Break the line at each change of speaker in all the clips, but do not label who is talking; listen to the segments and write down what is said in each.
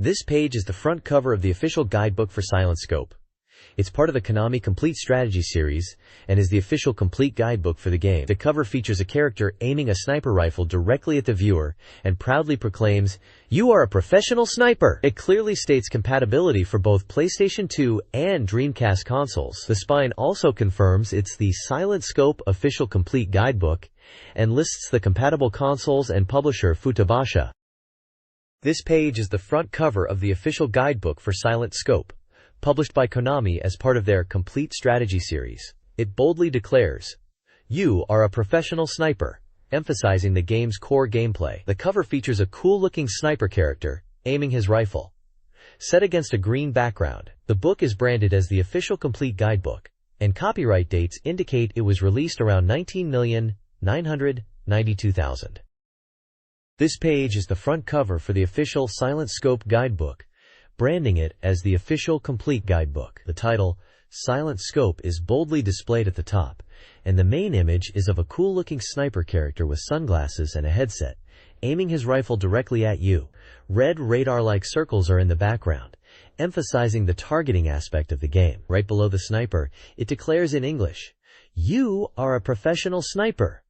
This page is the front cover of the official guidebook for Silent Scope. It's part of the Konami Complete Strategy series and is the official complete guidebook for the game. The cover features a character aiming a sniper rifle directly at the viewer and proudly proclaims, "You are a professional sniper!" It clearly states compatibility for both PlayStation 2 and Dreamcast consoles. The spine also confirms it's the Silent Scope official complete guidebook and lists the compatible consoles and publisher Futabasha. This page is the front cover of the official guidebook for Silent Scope, published by Konami as part of their Complete Strategy series. It boldly declares, "You are a professional sniper," emphasizing the game's core gameplay. The cover features a cool-looking sniper character aiming his rifle, set against a green background. The book is branded as the official complete guidebook, and copyright dates indicate it was released around 19,992,000. This page is the front cover for the official Silent Scope guidebook, branding it as the official complete guidebook. The title, Silent Scope, is boldly displayed at the top, and the main image is of a cool-looking sniper character with sunglasses and a headset, aiming his rifle directly at you. Red radar-like circles are in the background, emphasizing the targeting aspect of the game. Right below the sniper, it declares in English, "You are a professional sniper,"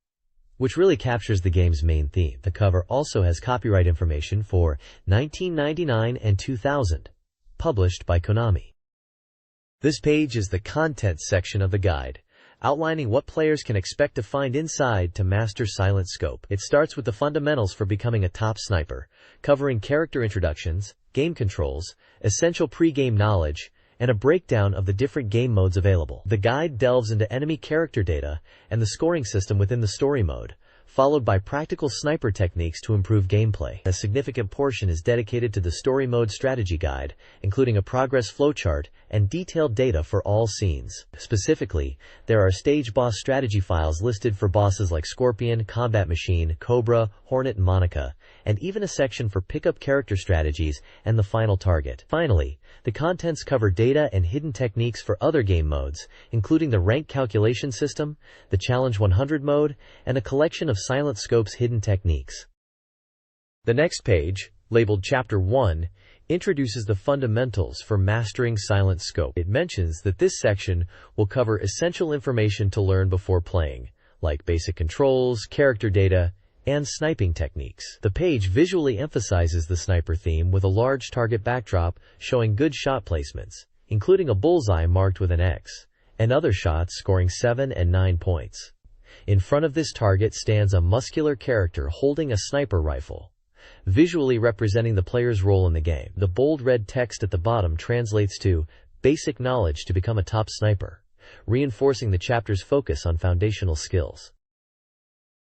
which really captures the game's main theme. The cover also has copyright information for 1999 and 2000, published by Konami. This page is the contents section of the guide, outlining what players can expect to find inside to master Silent Scope. It starts with the fundamentals for becoming a top sniper, covering character introductions, game controls, essential pre-game knowledge, and a breakdown of the different game modes available. The guide delves into enemy character data and the scoring system within the story mode, followed by practical sniper techniques to improve gameplay. A significant portion is dedicated to the story mode strategy guide, including a progress flowchart and detailed data for all scenes. Specifically, there are stage boss strategy files listed for bosses like Scorpion, Combat Machine, Cobra, Hornet, and Monica, and even a section for pickup character strategies and the final target. Finally, the contents cover data and hidden techniques for other game modes, including the rank calculation system, the Challenge 100 mode, and a collection of Silent Scope's hidden techniques. The next page, labeled Chapter 1, introduces the fundamentals for mastering Silent Scope. It mentions that this section will cover essential information to learn before playing, like basic controls, character data, and sniping techniques. The page visually emphasizes the sniper theme with a large target backdrop showing good shot placements, including a bullseye marked with an X, and other shots scoring 7 and 9 points. In front of this target stands a muscular character holding a sniper rifle, visually representing the player's role in the game. The bold red text at the bottom translates to "Basic knowledge to become a top sniper," reinforcing the chapter's focus on foundational skills.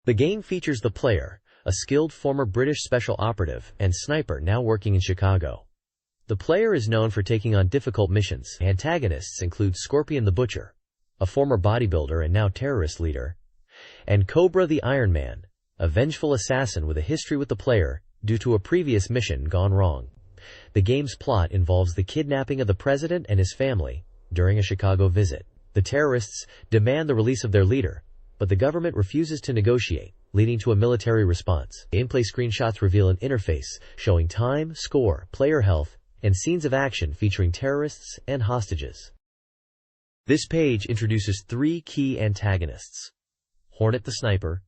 The game features the player, a skilled former British special operative and sniper now working in Chicago. The player is known for taking on difficult missions. Antagonists include Scorpion the Butcher, a former bodybuilder and now terrorist leader, and Cobra the Iron Man, a vengeful assassin with a history with the player due to a previous mission gone wrong. The game's plot involves the kidnapping of the president and his family during a Chicago visit. The terrorists demand the release of their leader, but the government refuses to negotiate, leading to a military response. Gameplay screenshots reveal an interface showing time, score, player health, and scenes of action featuring terrorists and hostages. This page introduces 3 key antagonists: Hornet the Sniper,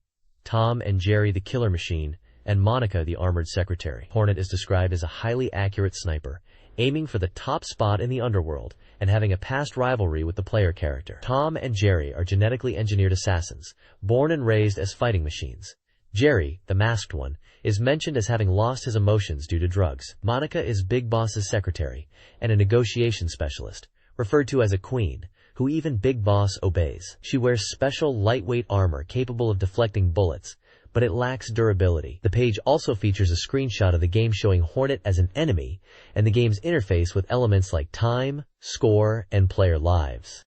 Tom and Jerry the Killer Machine, and Monica the Armored Secretary. Hornet is described as a highly accurate sniper, aiming for the top spot in the underworld and having a past rivalry with the player character. Tom and Jerry are genetically engineered assassins, born and raised as fighting machines. Jerry, the masked one, is mentioned as having lost his emotions due to drugs. Monica is Big Boss's secretary and a negotiation specialist, referred to as a queen, who even Big Boss obeys. She wears special lightweight armor capable of deflecting bullets, but it lacks durability. The page also features a screenshot of the game showing Hornet as an enemy and the game's interface with elements like time, score, and player lives.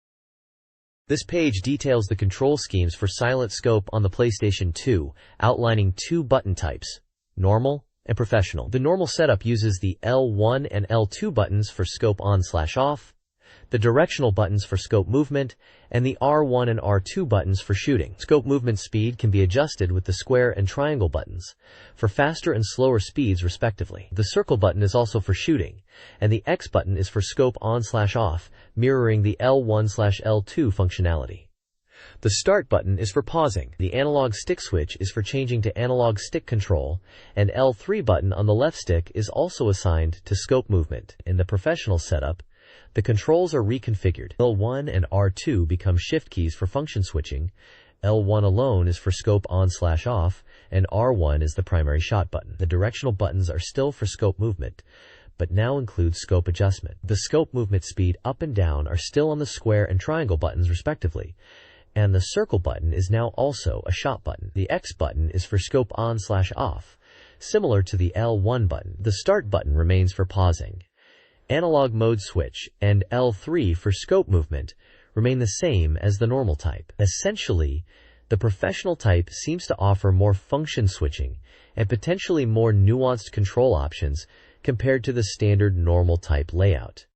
This page details the control schemes for Silent Scope on the PlayStation 2, outlining 2 button types: normal and professional. The normal setup uses the L1 and L2 buttons for scope on/off. the directional buttons for scope movement, and the R1 and R2 buttons for shooting. Scope movement speed can be adjusted with the square and triangle buttons for faster and slower speeds respectively. The circle button is also for shooting, and the X button is for scope on/off, mirroring the L1/L2 functionality. The start button is for pausing. The analog stick switch is for changing to analog stick control, and L3 button on the left stick is also assigned to scope movement. In the professional setup, the controls are reconfigured. L1 and R2 become shift keys for function switching, L1 alone is for scope on/off, and R1 is the primary shot button. The directional buttons are still for scope movement, but now include scope adjustment. The scope movement speed up and down are still on the square and triangle buttons respectively, and the circle button is now also a shot button. The X button is for scope on/off, similar to the L1 button. The start button remains for pausing. Analog mode switch and L3 for scope movement remain the same as the normal type. Essentially, the professional type seems to offer more function switching and potentially more nuanced control options compared to the standard normal type layout.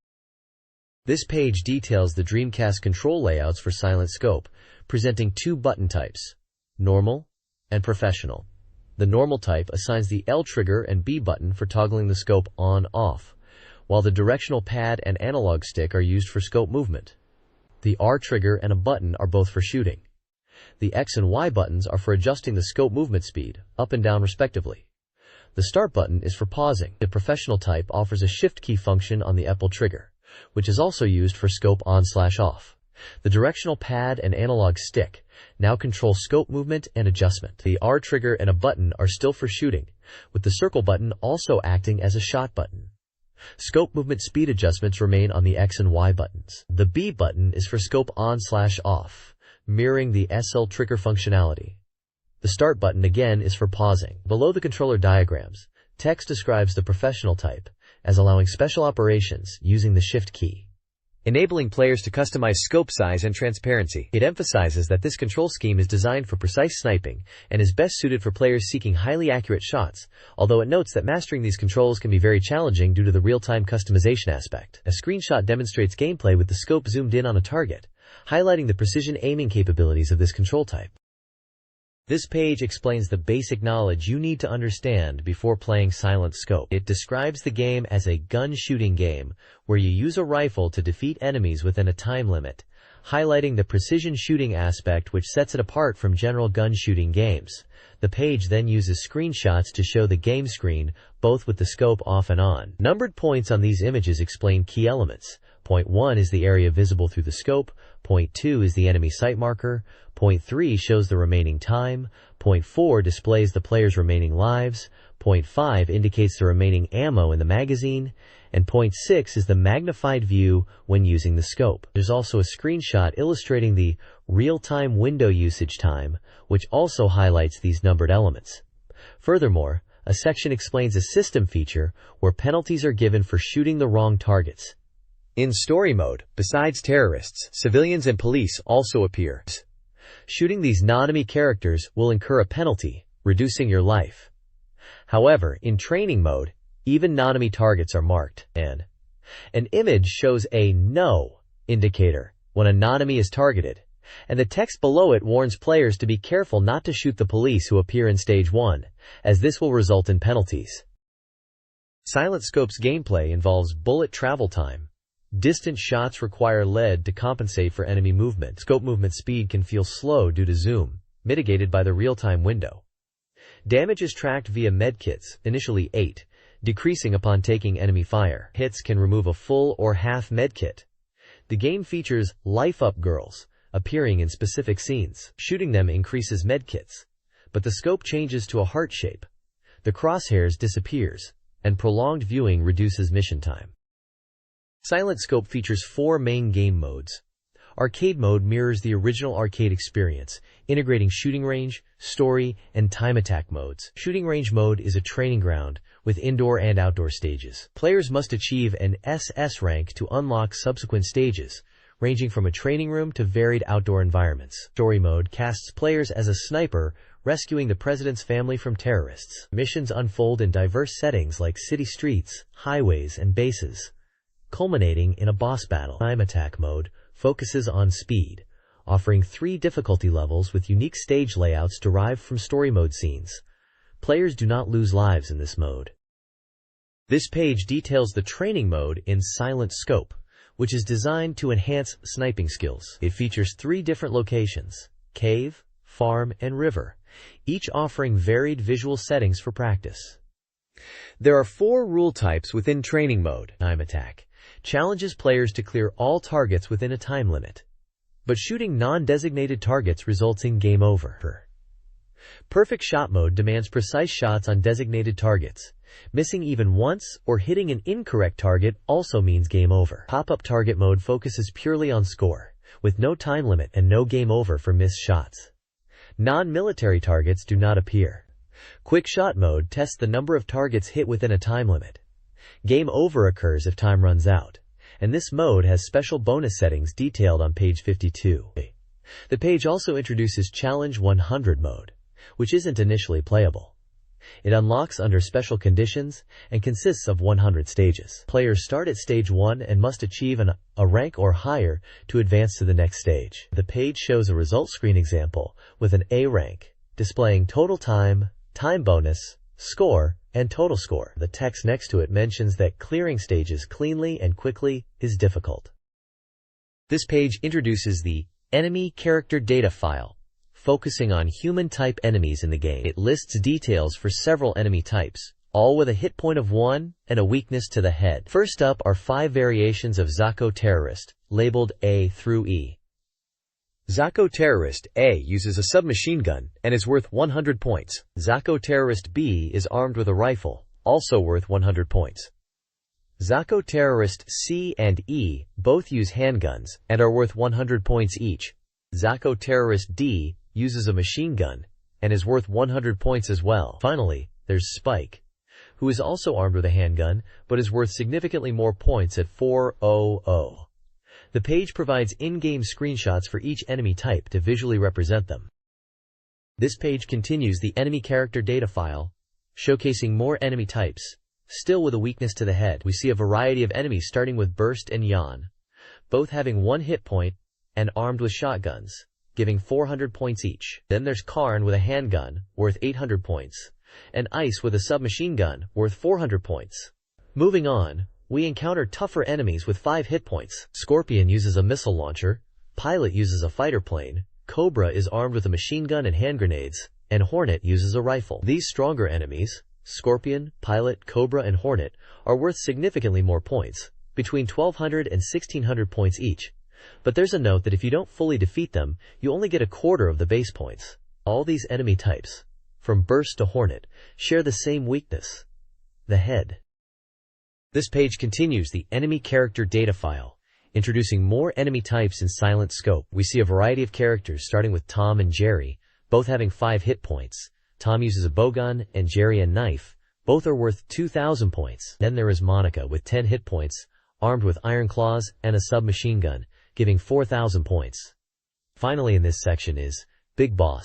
This page details the Dreamcast control layouts for Silent Scope, presenting two button types, normal and professional. The normal type assigns the L trigger and B button for toggling the scope on/off, while the directional pad and analog stick are used for scope movement. The R trigger and a button are both for shooting. The X and Y buttons are for adjusting the scope movement speed, up and down respectively. The start button is for pausing. The professional type offers a shift key function on the L trigger, which is also used for scope on/off. The directional pad and analog stick now control scope movement and adjustment. The R trigger and a button are still for shooting, with the circle button also acting as a shot button. Scope movement speed adjustments remain on the X and Y buttons. The B button is for scope on/off, mirroring the SL trigger functionality. The start button again is for pausing. Below the controller diagrams, text describes the professional type as allowing special operations using the shift key, enabling players to customize scope size and transparency. It emphasizes that this control scheme is designed for precise sniping and is best suited for players seeking highly accurate shots, although it notes that mastering these controls can be very challenging due to the real-time customization aspect. A screenshot demonstrates gameplay with the scope zoomed in on a target, highlighting the precision aiming capabilities of this control type. This page explains the basic knowledge you need to understand before playing Silent Scope. It describes the game as a gun shooting game where you use a rifle to defeat enemies within a time limit, highlighting the precision shooting aspect which sets it apart from general gun shooting games. The page then uses screenshots to show the game screen, both with the scope off and on. Numbered points on these images explain key elements. Point 1 is the area visible through the scope. Point 2 is the enemy sight marker. Point 3 shows the remaining time. Point 4 displays the player's remaining lives. Point 5 indicates the remaining ammo in the magazine. And point 6 is the magnified view when using the scope. There's also a screenshot illustrating the real-time window usage time, which also highlights these numbered elements. Furthermore, a section explains a system feature where penalties are given for shooting the wrong targets. In story mode, besides terrorists, civilians and police also appear. Shooting these non-enemy characters will incur a penalty, reducing your life. However, in training mode, even non-enemy targets are marked, and an image shows a no indicator when a non-enemy is targeted, and the text below it warns players to be careful not to shoot the police who appear in Stage 1, as this will result in penalties. Silent Scope's gameplay involves bullet travel time. Distant shots require lead to compensate for enemy movement. Scope movement speed can feel slow due to zoom, mitigated by the real-time window. Damage is tracked via medkits, initially 8, decreasing upon taking enemy fire. Hits can remove a full or half medkit. The game features life-up girls appearing in specific scenes. Shooting them increases medkits, but the scope changes to a heart shape. The crosshairs disappears, and prolonged viewing reduces mission time. Silent Scope features 4 main game modes. Arcade mode mirrors the original arcade experience, integrating shooting range, story, and time attack modes. Shooting range mode is a training ground, with indoor and outdoor stages. Players must achieve an SS rank to unlock subsequent stages, ranging from a training room to varied outdoor environments. Story mode casts players as a sniper, rescuing the president's family from terrorists. Missions unfold in diverse settings like city streets, highways, and bases. culminating in a boss battle. Time attack mode focuses on speed, offering 3 difficulty levels with unique stage layouts derived from story mode scenes. Players do not lose lives in this mode. This page details the training mode in Silent Scope, which is designed to enhance sniping skills. It features 3 different locations: cave, farm, and river, each offering varied visual settings for practice. There are 4 rule types within training mode. Time attack challenges players to clear all targets within a time limit, but shooting non-designated targets results in game over. Perfect shot mode demands precise shots on designated targets. Missing even once or hitting an incorrect target also means game over. Pop-up target mode focuses purely on score, with no time limit and no game over for missed shots. Non-military targets do not appear. Quick shot mode tests the number of targets hit within a time limit. Game over occurs if time runs out, and this mode has special bonus settings detailed on page 52. The page also introduces Challenge 100 mode, which isn't initially playable. It unlocks under special conditions and consists of 100 stages. Players start at stage 1 and must achieve a rank or higher to advance to the next stage. The page shows a result screen example with an A rank, displaying total time, time bonus, score, and total score. The text next to it mentions that clearing stages cleanly and quickly is difficult. This page introduces the Enemy Character Data file, focusing on human-type enemies in the game. It lists details for several enemy types, all with a hit point of 1 and a weakness to the head. First up are 5 variations of Zako Terrorist, labeled A through E. Zako Terrorist A uses a submachine gun and is worth 100 points. Zako Terrorist B is armed with a rifle, also worth 100 points. Zako Terrorist C and E both use handguns and are worth 100 points each. Zako Terrorist D uses a machine gun and is worth 100 points as well. Finally, there's Spike, who is also armed with a handgun but is worth significantly more points at 400. The page provides in-game screenshots for each enemy type to visually represent them. This page continues the Enemy Character Data file, showcasing more enemy types, still with a weakness to the head. We see a variety of enemies starting with Burst and Yawn, both having 1 hit point and armed with shotguns, giving 400 points each. Then there's Karn with a handgun, worth 800 points, and Ice with a submachine gun, worth 400 points. Moving on, we encounter tougher enemies with 5 hit points. Scorpion uses a missile launcher, Pilot uses a fighter plane, Cobra is armed with a machine gun and hand grenades, and Hornet uses a rifle. These stronger enemies, Scorpion, Pilot, Cobra, and Hornet, are worth significantly more points, between 1200 and 1600 points each. But there's a note that if you don't fully defeat them, you only get a quarter of the base points. All these enemy types, from Burst to Hornet, share the same weakness: the head. This page continues the Enemy Character Data file, introducing more enemy types in Silent Scope. We see a variety of characters starting with Tom and Jerry, both having 5 hit points. Tom uses a bowgun and Jerry a knife. Both are worth 2,000 points. Then there is Monica with 10 hit points, armed with iron claws and a submachine gun, giving 4,000 points. Finally in this section is Big Boss,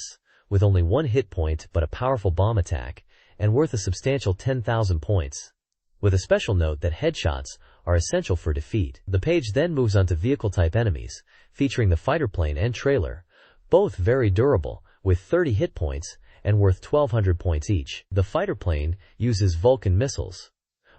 with only 1 hit point but a powerful bomb attack, and worth a substantial 10,000 points, with a special note that headshots are essential for defeat. The page then moves on to vehicle-type enemies, featuring the fighter plane and trailer, both very durable, with 30 hit points and worth 1,200 points each. The fighter plane uses Vulcan missiles,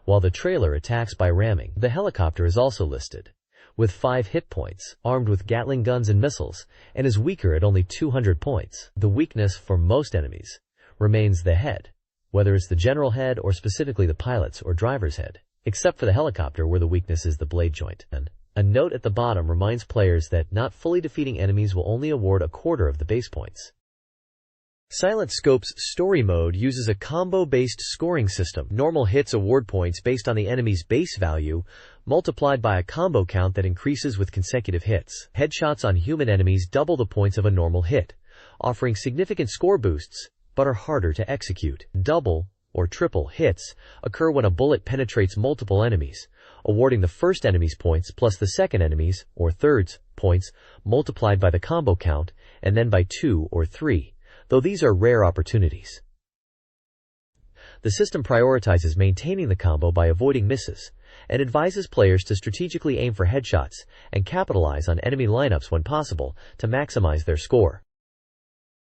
while the trailer attacks by ramming. The helicopter is also listed, with 5 hit points, armed with Gatling guns and missiles, and is weaker at only 200 points. The weakness for most enemies remains the head, whether it's the general head or specifically the pilot's or driver's head, except for the helicopter where the weakness is the blade joint. And a note at the bottom reminds players that not fully defeating enemies will only award a quarter of the base points. Silent Scope's story mode uses a combo-based scoring system. Normal hits award points based on the enemy's base value, multiplied by a combo count that increases with consecutive hits. Headshots on human enemies double the points of a normal hit, offering significant score boosts, but are harder to execute. Double or triple hits occur when a bullet penetrates multiple enemies, awarding the first enemy's points plus the second enemy's, or third's, points, multiplied by the combo count, and then by 2 or 3. Though these are rare opportunities. The system prioritizes maintaining the combo by avoiding misses, and advises players to strategically aim for headshots and capitalize on enemy lineups when possible to maximize their score.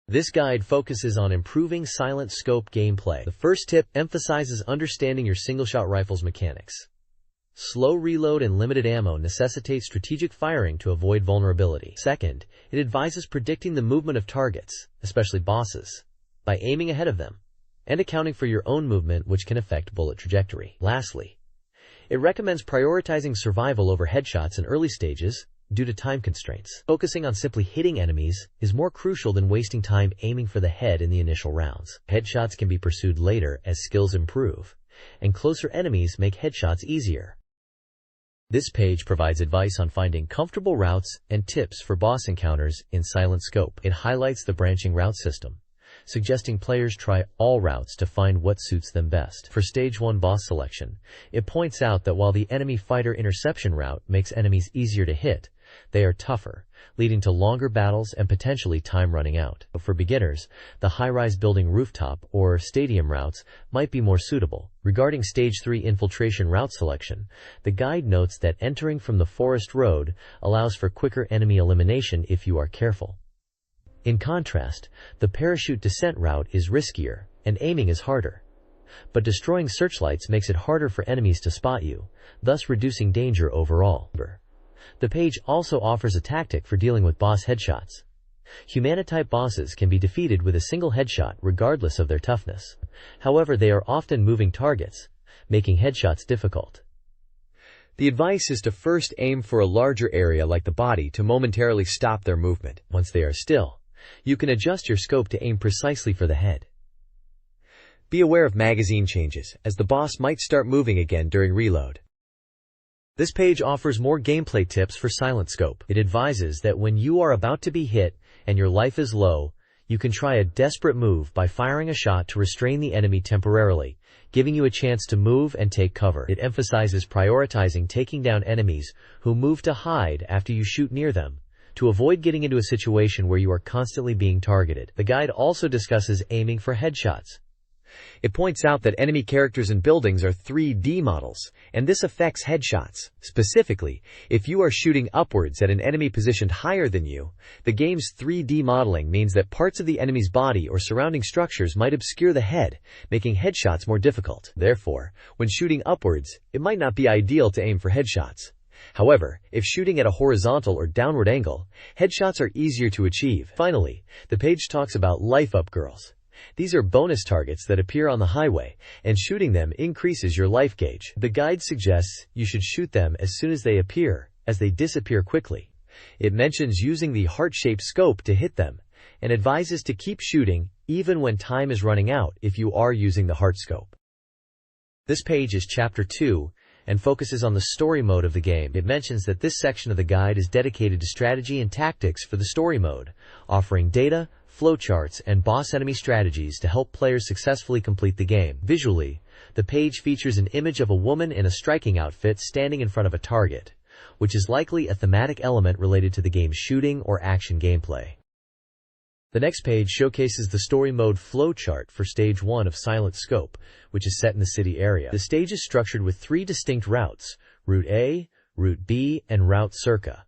This guide focuses on improving silent scope gameplay. The first tip emphasizes understanding your single-shot rifle's mechanics. Slow reload and limited ammo necessitate strategic firing to avoid vulnerability. Second, it advises predicting the movement of targets, especially bosses, by aiming ahead of them, and accounting for your own movement, which can affect bullet trajectory. Lastly, it recommends prioritizing survival over headshots in early stages due to time constraints. Focusing on simply hitting enemies is more crucial than wasting time aiming for the head in the initial rounds. Headshots can be pursued later as skills improve, and closer enemies make headshots easier. This page provides advice on finding comfortable routes and tips for boss encounters in silent scope. It highlights the branching route system, suggesting players try all routes to find what suits them best. For Stage 1 boss selection, it points out that while the enemy fighter interception route makes enemies easier to hit, they are tougher, leading to longer battles and potentially time running out. For beginners, the high-rise building rooftop or stadium routes might be more suitable. Regarding Stage 3 infiltration route selection, the guide notes that entering from the forest road allows for quicker enemy elimination if you are careful. In contrast, the parachute descent route is riskier, and aiming is harder. But destroying searchlights makes it harder for enemies to spot you, thus reducing danger overall. The page also offers a tactic for dealing with boss headshots. Humana-type bosses can be defeated with a single headshot regardless of their toughness. However, they are often moving targets, making headshots difficult. The advice is to first aim for a larger area like the body to momentarily stop their movement. Once they are still, you can adjust your scope to aim precisely for the head. Be aware of magazine changes, as the boss might start moving again during reload. This page offers more gameplay tips for silent scope. It advises that when you are about to be hit and your life is low, you can try a desperate move by firing a shot to restrain the enemy temporarily, giving you a chance to move and take cover. It emphasizes prioritizing taking down enemies who move to hide after you shoot near them, to avoid getting into a situation where you are constantly being targeted. The guide also discusses aiming for headshots. It points out that enemy characters and buildings are 3D models, and this affects headshots. Specifically, if you are shooting upwards at an enemy positioned higher than you, the game's 3D modeling means that parts of the enemy's body or surrounding structures might obscure the head, making headshots more difficult. Therefore, when shooting upwards, it might not be ideal to aim for headshots. However, if shooting at a horizontal or downward angle, headshots are easier to achieve. Finally, the page talks about life-up girls. These are bonus targets that appear on the highway, and shooting them increases your life gauge. The guide suggests you should shoot them as soon as they appear, as they disappear quickly. It mentions using the heart-shaped scope to hit them, and advises to keep shooting even when time is running out if you are using the heart scope. This page is Chapter 2, and focuses on the story mode of the game. It mentions that this section of the guide is dedicated to strategy and tactics for the story mode, offering data, flowcharts, and boss enemy strategies to help players successfully complete the game. Visually, the page features an image of a woman in a striking outfit standing in front of a target, which is likely a thematic element related to the game's shooting or action gameplay. The next page showcases the story mode flowchart for Stage 1 of Silent Scope, which is set in the city area. The stage is structured with 3 distinct routes: Route A, Route B, and Route Circa.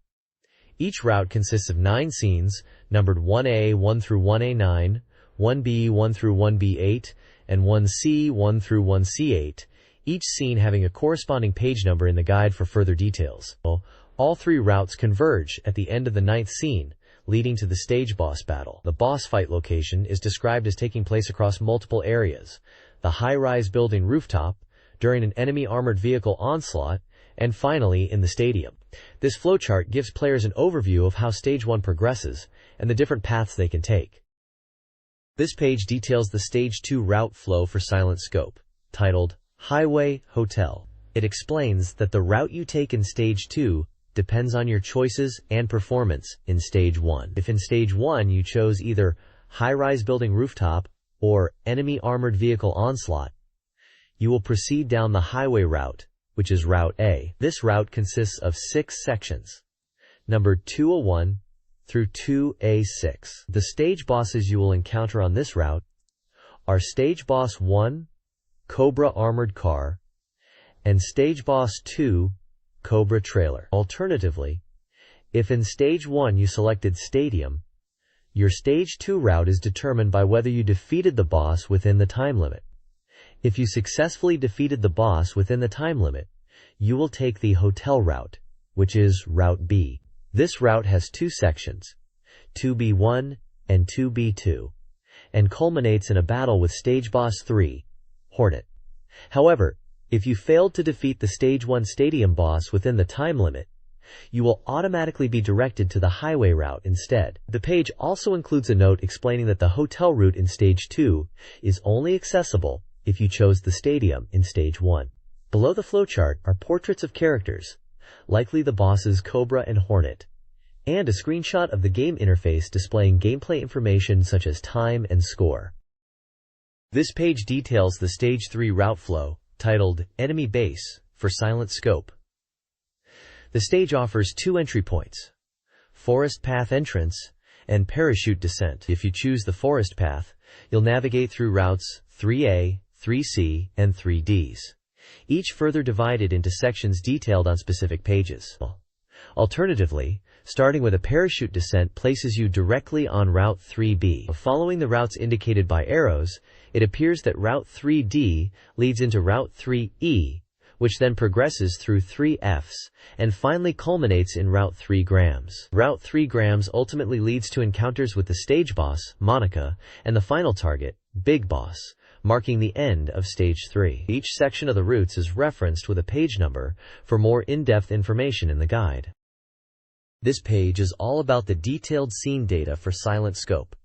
Each route consists of 9 scenes, numbered 1A 1 through 1A9, 1B 1 through 1B8, and 1C 1 through 1C8, each scene having a corresponding page number in the guide for further details. All 3 routes converge at the end of the 9th scene, leading to the stage boss battle. The boss fight location is described as taking place across multiple areas: the high-rise building rooftop, during an enemy armored vehicle onslaught, and finally in the stadium. This flowchart gives players an overview of how Stage 1 progresses and the different paths they can take. This page details the Stage 2 route flow for Silent Scope, titled Highway Hotel. It explains that the route you take in Stage 2 depends on your choices and performance in Stage 1. If in Stage 1 you chose either high-rise building rooftop or enemy armored vehicle onslaught, you will proceed down the highway route, which is Route A. This route consists of 6 sections, numbered 201 through 2A6. The stage bosses you will encounter on this route are Stage Boss 1, Cobra Armored Car, and Stage Boss 2, Cobra Trailer. Alternatively, if in Stage 1 you selected Stadium, your Stage 2 route is determined by whether you defeated the boss within the time limit. If you successfully defeated the boss within the time limit, you will take the Hotel route, which is Route B. This route has two sections, 2B1 and 2B2, and culminates in a battle with Stage Boss 3, Hornet. However, if you failed to defeat the Stage 1 Stadium boss within the time limit, you will automatically be directed to the highway route instead. The page also includes a note explaining that the hotel route in Stage 2 is only accessible if you chose the stadium in Stage 1. Below the flowchart are portraits of characters, likely the bosses Cobra and Hornet, and a screenshot of the game interface displaying gameplay information such as time and score. This page details the Stage 3 route flow, titled Enemy Base, for Silent Scope. The stage offers two entry points, Forest Path Entrance and Parachute Descent. If you choose the Forest Path, you'll navigate through routes 3A, 3C, and 3Ds, each further divided into sections detailed on specific pages. Alternatively, starting with a parachute descent places you directly on Route 3B. Following the routes indicated by arrows, it appears that Route 3D leads into Route 3E, which then progresses through 3Fs and finally culminates in Route 3 grams. Route 3 grams ultimately leads to encounters with the stage boss, Monica, and the final target, Big Boss, marking the end of Stage 3. Each section of the routes is referenced with a page number for more in-depth information in the guide. This page is all about the detailed scene data for Silent Scope.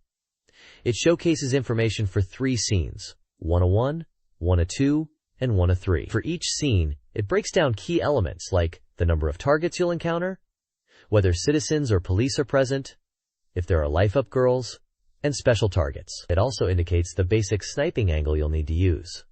It showcases information for 3 scenes, 101, 102, and 103. For each scene, it breaks down key elements like the number of targets you'll encounter, whether citizens or police are present, if there are life-up girls, and special targets. It also indicates the basic sniping angle you'll need to use.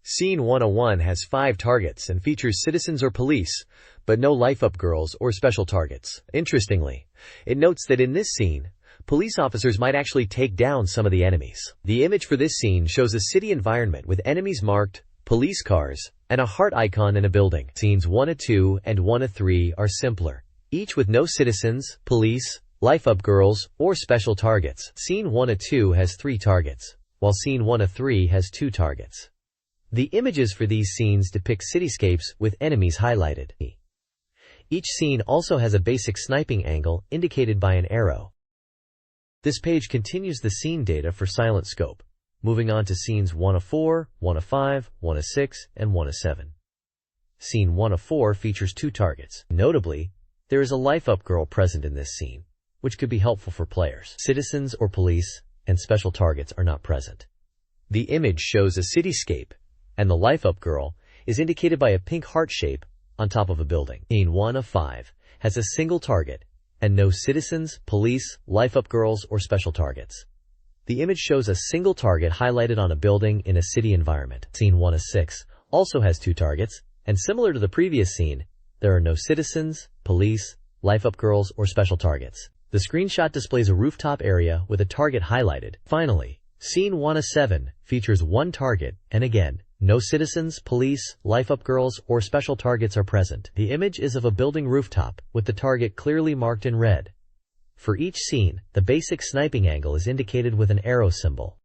Scene 101 has 5 targets and features citizens or police, but no life-up girls or special targets. Interestingly, it notes that in this scene, police officers might actually take down some of the enemies. The image for this scene shows a city environment with enemies marked, police cars, and a heart icon in a building. Scenes 102 and 103 are simpler, each with no citizens, police, life-up girls, or special targets. Scene 102 has 3 targets, while Scene 103 has 2 targets. The images for these scenes depict cityscapes with enemies highlighted. Each scene also has a basic sniping angle indicated by an arrow. This page continues the scene data for Silent Scope, moving on to scenes 104, 105, 106, and 107. Scene 104 features 2 targets. Notably, there is a life-up girl present in this scene, which could be helpful for players. Citizens or police and special targets are not present. The image shows a cityscape, and the life-up girl is indicated by a pink heart shape on top of a building. Scene 1 of 5 has a single target and no citizens, police, life-up girls, or special targets. The image shows a single target highlighted on a building in a city environment. Scene 1 of 6 also has 2 targets, and similar to the previous scene, there are no citizens, police, life-up girls, or special targets. The screenshot displays a rooftop area with a target highlighted. Finally, Scene 1 of 7 features 1 target, and again, no citizens, police, life-up girls, or special targets are present. The image is of a building rooftop, with the target clearly marked in red. For each scene, the basic sniping angle is indicated with an arrow symbol.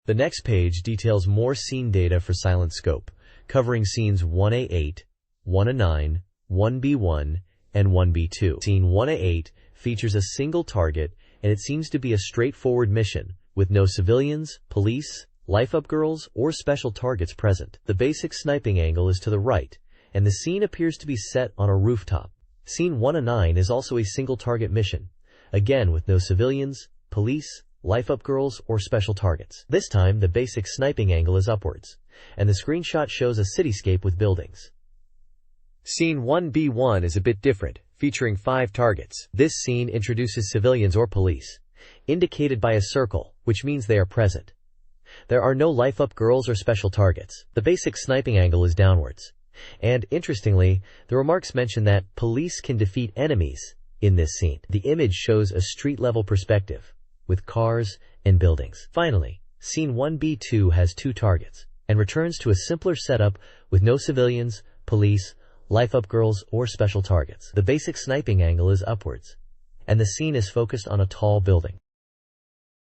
The next page details more scene data for Silent Scope, covering scenes 1A8, 1A9, 1B1, and 1B2. Scene 1A8 features a single target, and it seems to be a straightforward mission, with no civilians, police, life-up girls, or special targets present. The basic sniping angle is to the right, and the scene appears to be set on a rooftop. Scene 1A9 is also a single target mission, again with no civilians, police, life-up girls, or special targets. This time, the basic sniping angle is upwards, and the screenshot shows a cityscape with buildings. Scene 1B1 is a bit different, featuring 5 targets. This scene introduces civilians or police, indicated by a circle, which means they are present. There are no life-up girls or special targets. The basic sniping angle is downwards. And, interestingly, the remarks mention that police can defeat enemies in this scene. The image shows a street-level perspective, with cars and buildings. Finally, Scene 1B2 has 2 targets, and returns to a simpler setup with no civilians, police, life-up girls, or special targets. The basic sniping angle is upwards, and the scene is focused on a tall building.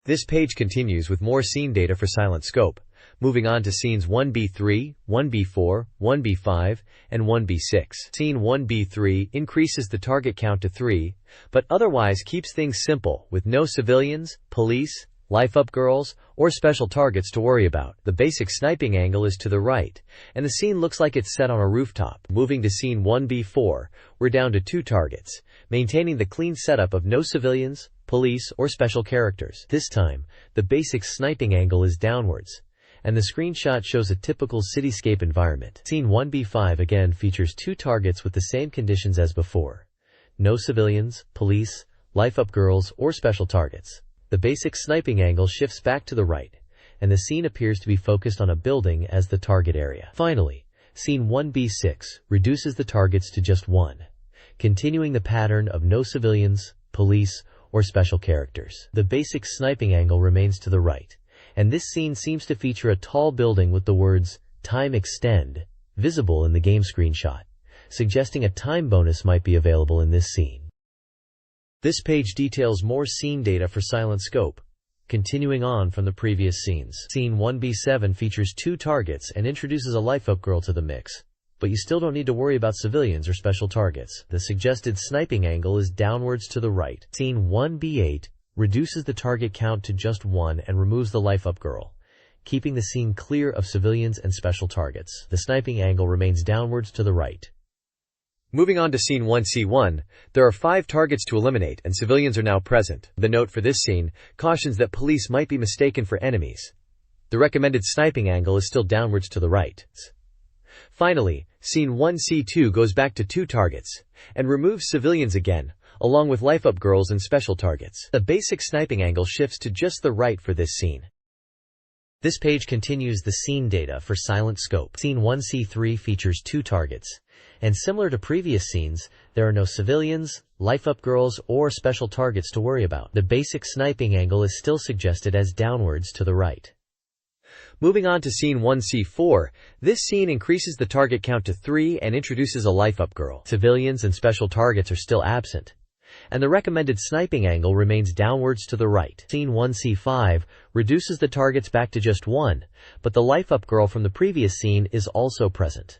This page continues with more scene data for silent scope, moving on to scenes 1B3, 1B4, 1B5, and 1B6. Scene 1B3 increases the target count to 3, but otherwise keeps things simple with no civilians, police, life-up girls, or special targets to worry about. The basic sniping angle is to the right, and the scene looks like it's set on a rooftop. Moving to scene 1B4, we're down to 2 targets, maintaining the clean setup of no civilians, police, or special characters. This time, the basic sniping angle is downwards, and the screenshot shows a typical cityscape environment. Scene 1B5 again features 2 targets with the same conditions as before. No civilians, police, life-up girls, or special targets. The basic sniping angle shifts back to the right, and the scene appears to be focused on a building as the target area. Finally, scene 1B6 reduces the targets to just 1, continuing the pattern of no civilians, police, or special characters. The basic sniping angle remains to the right, and this scene seems to feature a tall building with the words "Time Extend" visible in the game screenshot, suggesting a time bonus might be available in this scene. This page details more scene data for silent scope, continuing on from the previous scenes. Scene 1B7 features 2 targets and introduces a life-up girl to the mix, but you still don't need to worry about civilians or special targets. The suggested sniping angle is downwards to the right. Scene 1B8 reduces the target count to just 1 and removes the life-up girl, keeping the scene clear of civilians and special targets. The sniping angle remains downwards to the right. Moving on to scene 1C1, there are 5 targets to eliminate and civilians are now present. The note for this scene cautions that police might be mistaken for enemies. The recommended sniping angle is still downwards to the right. Finally, scene 1C2 goes back to 2 targets and removes civilians again, along with life-up girls and special targets. The basic sniping angle shifts to just the right for this scene. This page continues the scene data for silent scope. Scene 1C3 features 2 targets, and similar to previous scenes, there are no civilians, life-up girls, or special targets to worry about. The basic sniping angle is still suggested as downwards to the right. Moving on to scene 1C4, this scene increases the target count to 3 and introduces a life-up girl. Civilians and special targets are still absent, and the recommended sniping angle remains downwards to the right. Scene 1C5 reduces the targets back to just 1, but the life-up girl from the previous scene is also present.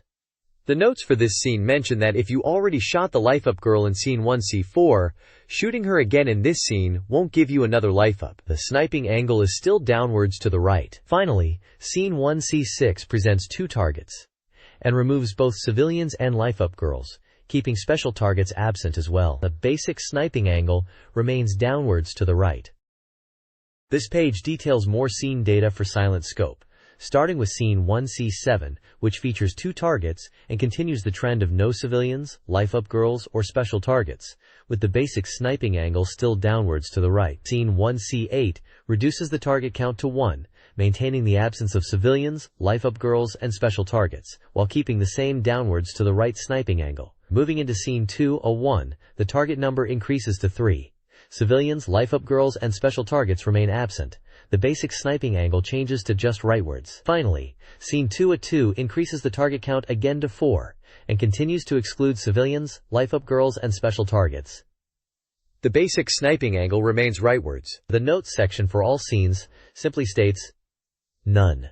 The notes for this scene mention that if you already shot the life-up girl in scene 1C4, shooting her again in this scene won't give you another life-up. The sniping angle is still downwards to the right. Finally, scene 1C6 presents 2 targets and removes both civilians and life-up girls, keeping special targets absent as well. The basic sniping angle remains downwards to the right. This page details more scene data for silent scope, starting with scene 1C7, which features 2 targets and continues the trend of no civilians, life-up girls, or special targets, with the basic sniping angle still downwards to the right. Scene 1C8 reduces the target count to 1, maintaining the absence of civilians, life-up girls, and special targets, while keeping the same downwards to the right sniping angle. Moving into scene 201, the target number increases to 3. Civilians, life-up girls, and special targets remain absent. The basic sniping angle changes to just rightwards. Finally, scene 202 increases the target count again to 4, and continues to exclude civilians, life-up girls, and special targets. The basic sniping angle remains rightwards. The notes section for all scenes simply states, none.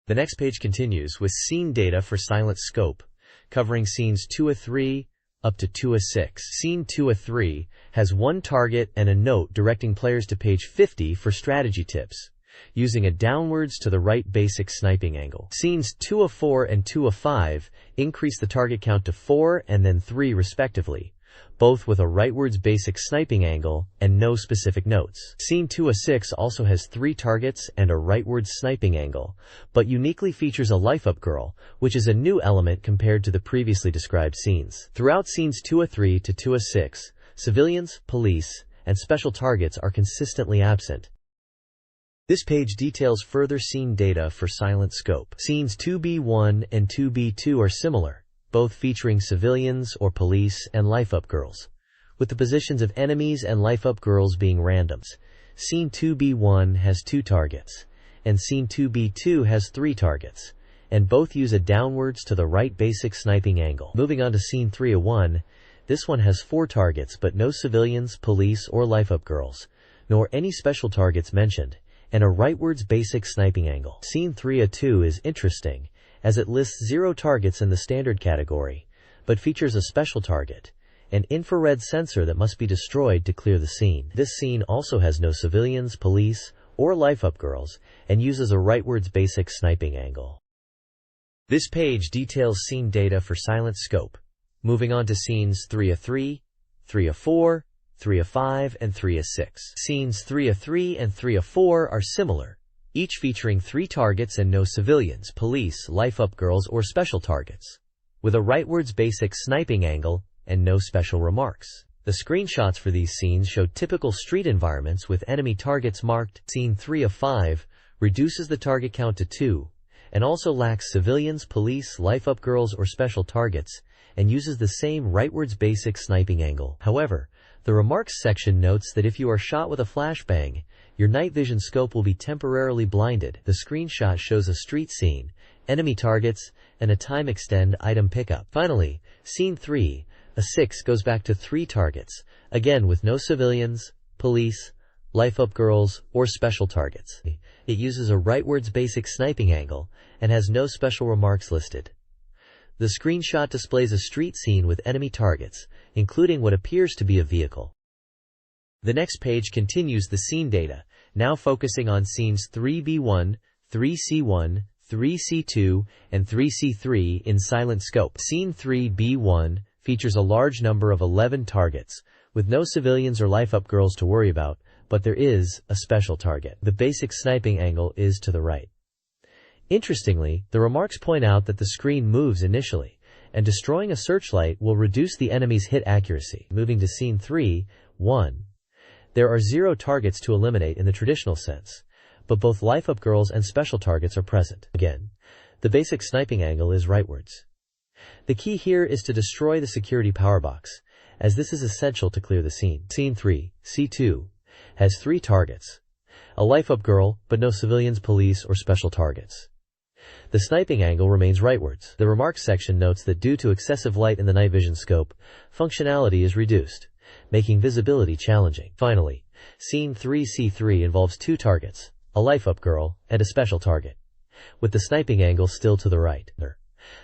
The next page continues with scene data for silent scope, covering scenes 203 up to 206. Scene 203 has 1 target and a note directing players to page 50 for strategy tips, using a downwards to the right basic sniping angle. Scenes 204 and 205 increase the target count to 4 and then 3 respectively, both with a rightwards basic sniping angle and no specific notes. Scene 206 also has 3 targets and a rightwards sniping angle, but uniquely features a life-up girl, which is a new element compared to the previously described scenes. Throughout scenes 203 to 206, civilians, police, and special targets are consistently absent. This page details further scene data for silent scope. Scenes 2B1 and 2B2 are similar, both featuring civilians or police and life-up girls, with the positions of enemies and life-up girls being randoms. Scene 2B1 has 2 targets, and Scene 2B2 has 3 targets, and both use a downwards to the right basic sniping angle. Moving on to Scene 301, this one has 4 targets but no civilians, police, or life-up girls, nor any special targets mentioned, and a rightwards basic sniping angle. Scene 302 is interesting, as it lists 0 targets in the standard category, but features a special target, an infrared sensor that must be destroyed to clear the scene. This scene also has no civilians, police, or life-up girls, and uses a rightwards basic sniping angle. This page details scene data for silent scope. Moving on to scenes 303, 304, 305, and 306. Scenes 303 and 304 are similar, each featuring 3 targets and no civilians, police, life-up girls, or special targets, with a rightwards basic sniping angle and no special remarks. The screenshots for these scenes show typical street environments with enemy targets marked. Scene 305 reduces the target count to 2, and also lacks civilians, police, life-up girls, or special targets, and uses the same rightwards basic sniping angle. However, the remarks section notes that if you are shot with a flashbang, your night vision scope will be temporarily blinded. The screenshot shows a street scene, enemy targets, and a time extend item pickup. Finally, Scene 306 goes back to 3 targets, again with no civilians, police, life-up girls, or special targets. It uses a rightwards basic sniping angle and has no special remarks listed. The screenshot displays a street scene with enemy targets, including what appears to be a vehicle. The next page continues the scene data, now focusing on scenes 3B1, 3C1, 3C2, and 3C3 in silent scope. Scene 3B1 features a large number of 11 targets, with no civilians or life-up girls to worry about, but there is a special target. The basic sniping angle is to the right. Interestingly, the remarks point out that the screen moves initially, and destroying a searchlight will reduce the enemy's hit accuracy. Moving to Scene 3-1, there are 0 targets to eliminate in the traditional sense, but both life-up girls and special targets are present. Again, the basic sniping angle is rightwards. The key here is to destroy the security power box, as this is essential to clear the scene. Scene 3-C2 has 3 targets, a life-up girl, but no civilians, police, or special targets. The sniping angle remains rightwards. The remarks section notes that due to excessive light in the night vision scope, functionality is reduced, making visibility challenging. Finally, Scene 3C3 involves 2 targets, a life-up girl, and a special target, with the sniping angle still to the right.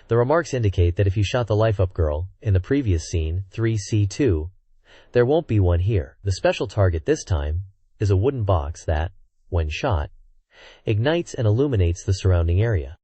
The remarks indicate that if you shot the life-up girl in the previous scene, 3C2, there won't be one here. The special target this time is a wooden box that, when shot, ignites and illuminates the surrounding area.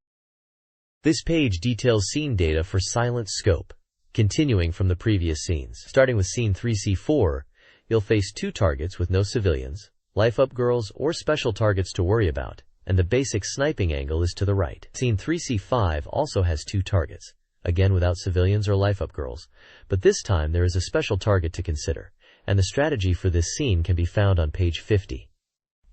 This page details scene data for silent scope, continuing from the previous scenes. Starting with Scene 3C4, you'll face 2 targets with no civilians, life-up girls, or special targets to worry about, and the basic sniping angle is to the right. Scene 3C5 also has 2 targets, again without civilians or life-up girls, but this time there is a special target to consider, and the strategy for this scene can be found on page 50.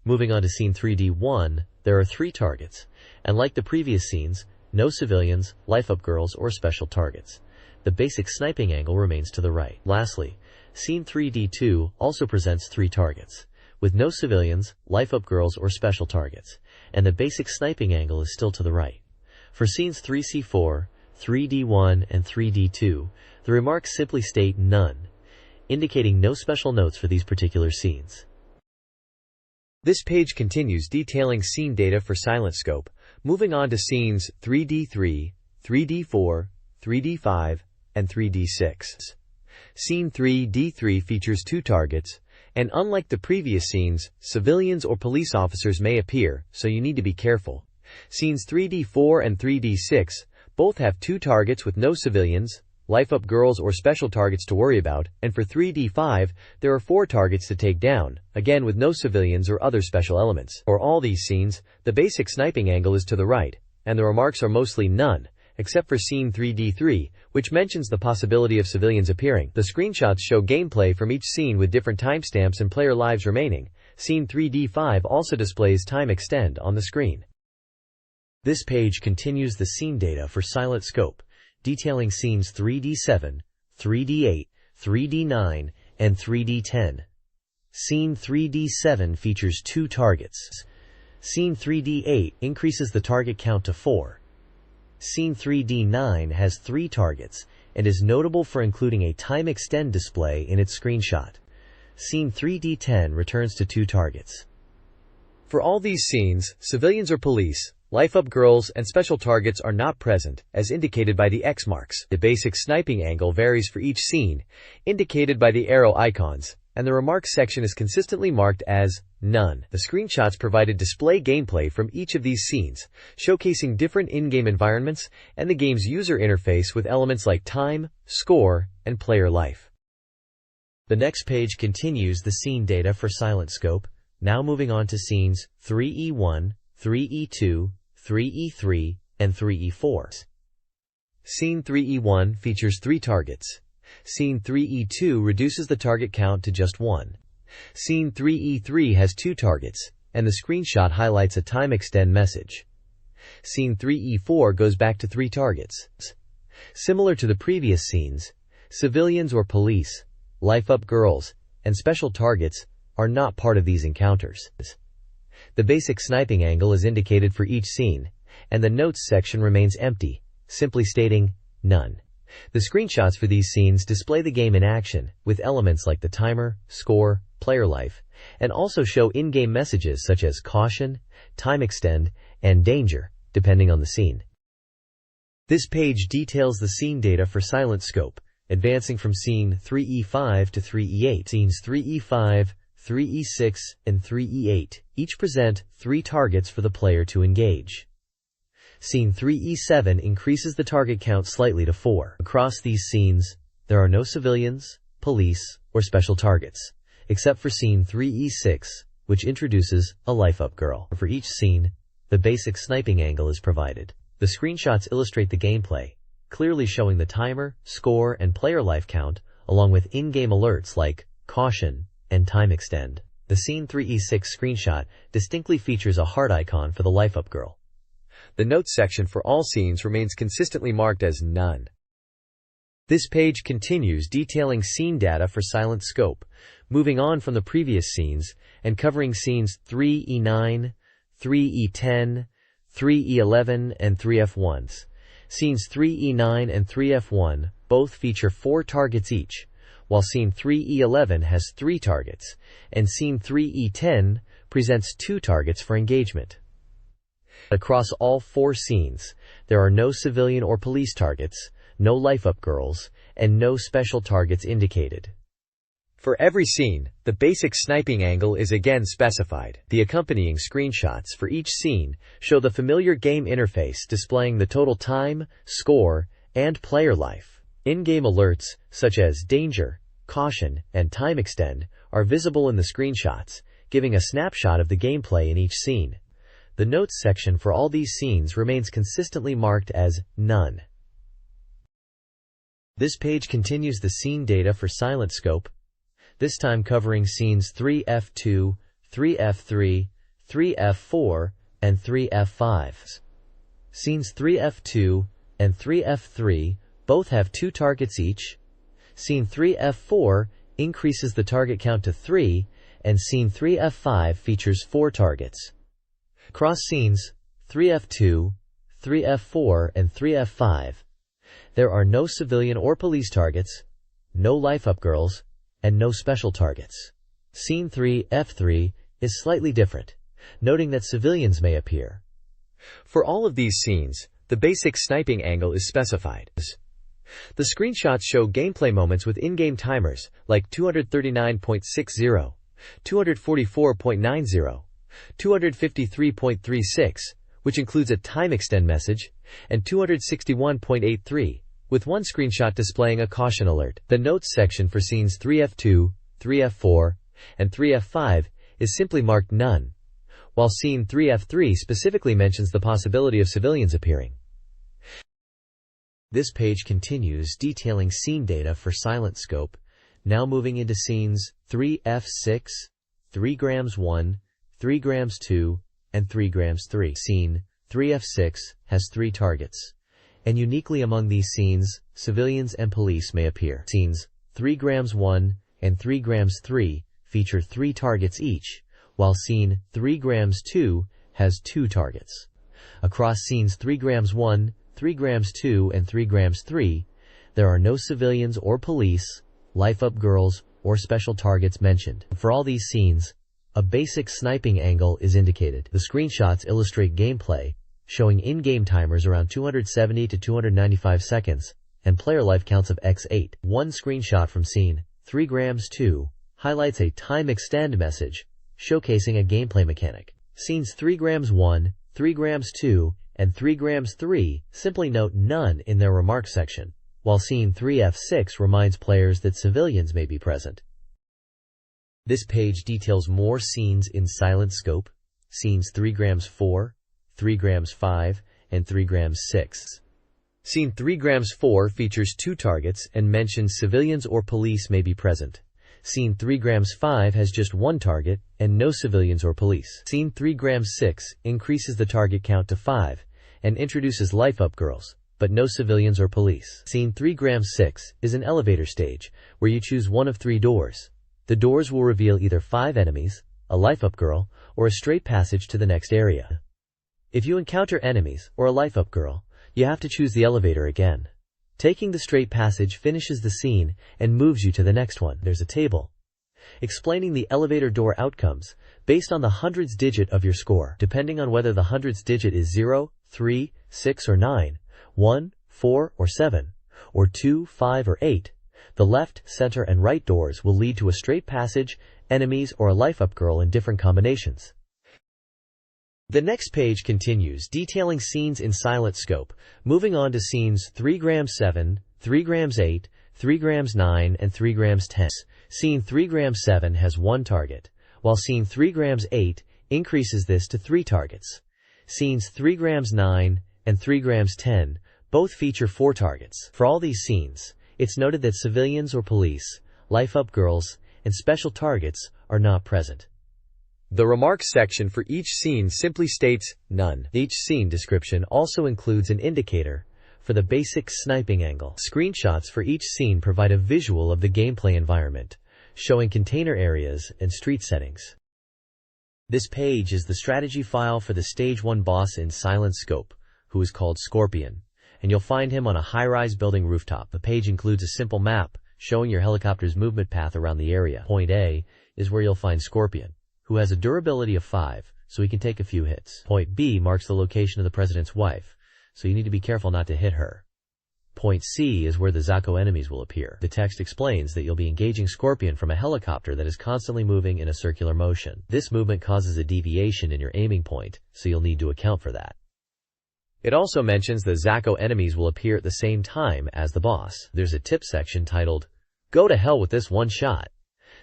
Moving on to Scene 3D1, there are 3 targets, and like the previous scenes, no civilians, life-up girls, or special targets. The basic sniping angle remains to the right. Lastly, Scene 3D2 also presents 3 targets, with no civilians, life-up girls, or special targets, and the basic sniping angle is still to the right. For Scenes 3C4, 3D1, and 3D2, the remarks simply state none, indicating no special notes for these particular scenes. This page continues detailing scene data for silent scope, moving on to scenes 3D3, 3D4, 3D5, and 3D6. Scene 3D3 features 2 targets, and unlike the previous scenes, civilians or police officers may appear, so you need to be careful. Scenes 3D4 and 3D6 both have 2 targets with no civilians, life-up girls, or special targets to worry about, and for 3D5, there are 4 targets to take down, again with no civilians or other special elements. For all these scenes, the basic sniping angle is to the right, and the remarks are mostly none, except for Scene 3D3, which mentions the possibility of civilians appearing. The screenshots show gameplay from each scene with different timestamps and player lives remaining. Scene 3D5 also displays time extend on the screen. This page continues the scene data for silent scope, detailing scenes 3D7, 3D8, 3D9, and 3D10. Scene 3D7 features 2 targets. Scene 3D8 increases the target count to 4. Scene 3D9 has 3 targets and is notable for including a time extend display in its screenshot. Scene 3D10 returns to 2 targets. For all these scenes, civilians or police, life-up girls, and special targets are not present, as indicated by the X marks. The basic sniping angle varies for each scene, indicated by the arrow icons, and the remarks section is consistently marked as none. The screenshots provided display gameplay from each of these scenes, showcasing different in-game environments and the game's user interface with elements like time, score, and player life. The next page continues the scene data for Silent Scope, now moving on to scenes 3E1, 3E2, 3E3, and 3E4. Scene 3E1 features 3 targets. Scene 3E2 reduces the target count to just 1. Scene 3E3 has 2 targets, and the screenshot highlights a time extend message. Scene 3E4 goes back to 3 targets. Similar to the previous scenes, civilians or police, life-up girls, and special targets are not part of these encounters. The basic sniping angle is indicated for each scene, and the notes section remains empty, simply stating none. The screenshots for these scenes display the game in action, with elements like the timer, score, player life, and also show in-game messages such as caution, time extend, and danger, depending on the scene. This page details the scene data for Silent Scope, advancing from scene 3E5 to 3E8. Scenes 3E5, 3E6, and 3E8 each present 3 targets for the player to engage. Scene 3E7 increases the target count slightly to 4. Across these scenes, there are no civilians, police, or special targets, except for scene 3E6, which introduces a life-up girl. For each scene, the basic sniping angle is provided. The screenshots illustrate the gameplay, clearly showing the timer, score, and player life count, along with in-game alerts like caution and time extend. The scene 3E6 screenshot distinctly features a heart icon for the life-up girl. The notes section for all scenes remains consistently marked as none. This page continues detailing scene data for Silent Scope, moving on from the previous scenes and covering scenes 3E9, 3E10, 3E11, and 3F1s. Scenes 3E9 and 3F1 both feature 4 targets each, while scene 3E11 has 3 targets, and scene 3E10 presents 2 targets for engagement. Across all 4 scenes, there are no civilian or police targets, no life-up girls, and no special targets indicated. For every scene, the basic sniping angle is again specified. The accompanying screenshots for each scene show the familiar game interface displaying the total time, score, and player life. In-game alerts, such as danger, caution, and time extend, are visible in the screenshots, giving a snapshot of the gameplay in each scene. The notes section for all these scenes remains consistently marked as none. This page continues the scene data for Silent Scope, this time covering scenes 3F2, 3F3, 3F4, and 3F5. Scenes 3F2 and 3F3 both have 2 targets each. Scene 3F4 increases the target count to 3, and scene 3F5 features 4 targets. Across scenes 3F2, 3F4, and 3F5, there are no civilian or police targets, no life-up girls, and no special targets. Scene 3F3 is slightly different, noting that civilians may appear. For all of these scenes, the basic sniping angle is specified. The screenshots show gameplay moments with in-game timers like 239.60, 244.90, 253.36, which includes a time extend message, and 261.83, with one screenshot displaying a caution alert. The notes section for scenes 3F2, 3F4, and 3F5 is simply marked none, while scene 3F3 specifically mentions the possibility of civilians appearing. This page continues detailing scene data for Silent Scope, now moving into scenes 3F6, 3 grams 1, 3 grams 2, and 3 grams 3. Scene 3F6 has 3 targets, and uniquely among these scenes, civilians and police may appear. Scenes 3 grams 1 and 3 grams 3 feature 3 targets each, while scene 3 grams 2 has has 2 targets. Across scenes 3 grams 1, 3 grams 2, and 3 grams 3, there are no civilians or police, life-up girls, or special targets mentioned. For all these scenes, a basic sniping angle is indicated. The screenshots illustrate gameplay, showing in-game timers around 270 to 295 seconds, and player life counts of x8. One screenshot from scene 3 grams 2 highlights a time extend message, showcasing a gameplay mechanic. Scenes 3 grams 1, 3 grams 2, and 3 grams 3 simply note none in their remarks section, while scene 3F6 reminds players that civilians may be present. This page details more scenes in silent scope, scenes 3 grams 4, 3 grams 5, and 3 grams 6. Scene 3 grams 4 features 2 targets and mentions civilians or police may be present. Scene 3 grams 5 has just 1 target and no civilians or police. Scene 3 grams 6 increases the target count to 5 and introduces life-up girls, but no civilians or police. Scene 3 grams 6 is an elevator stage where you choose one of 3 doors. The doors will reveal either 5 enemies, a life-up girl, or a straight passage to the next area. If you encounter enemies or a life-up girl, you have to choose the elevator again. Taking the straight passage finishes the scene and moves you to the next one. There's a table explaining the elevator door outcomes based on the hundreds digit of your score. Depending on whether the hundreds digit is 0, 3, 6, or 9, 1, 4, or 7, or 2, 5, or 8, the left, center, and right doors will lead to a straight passage, enemies, or a life-up girl in different combinations. The next page continues, detailing scenes in silent scope, moving on to scenes 3 grams 7, 3 grams 8, 3 grams 9, and 3 grams 10. Scene 3 grams 7 has 1 target, while scene 3 grams 8 increases this to 3 targets. Scenes 3 grams 9 and 3 grams 10 both feature 4 targets. For all these scenes, it's noted that civilians or police, life-up girls, and special targets are not present. The remarks section for each scene simply states, none. Each scene description also includes an indicator for the basic sniping angle. Screenshots for each scene provide a visual of the gameplay environment, showing container areas and street settings. This page is the strategy file for the Stage 1 boss in silent scope, who is called Scorpion, and you'll find him on a high-rise building rooftop. The page includes a simple map showing your helicopter's movement path around the area. Point A is where you'll find Scorpion, who has a durability of 5, so he can take a few hits. Point B marks the location of the president's wife, so you need to be careful not to hit her. Point C is where the Zako enemies will appear. The text explains that you'll be engaging Scorpion from a helicopter that is constantly moving in a circular motion. This movement causes a deviation in your aiming point, so you'll need to account for that. It also mentions the Zako enemies will appear at the same time as the boss. There's a tip section titled, "Go to hell with this one shot,"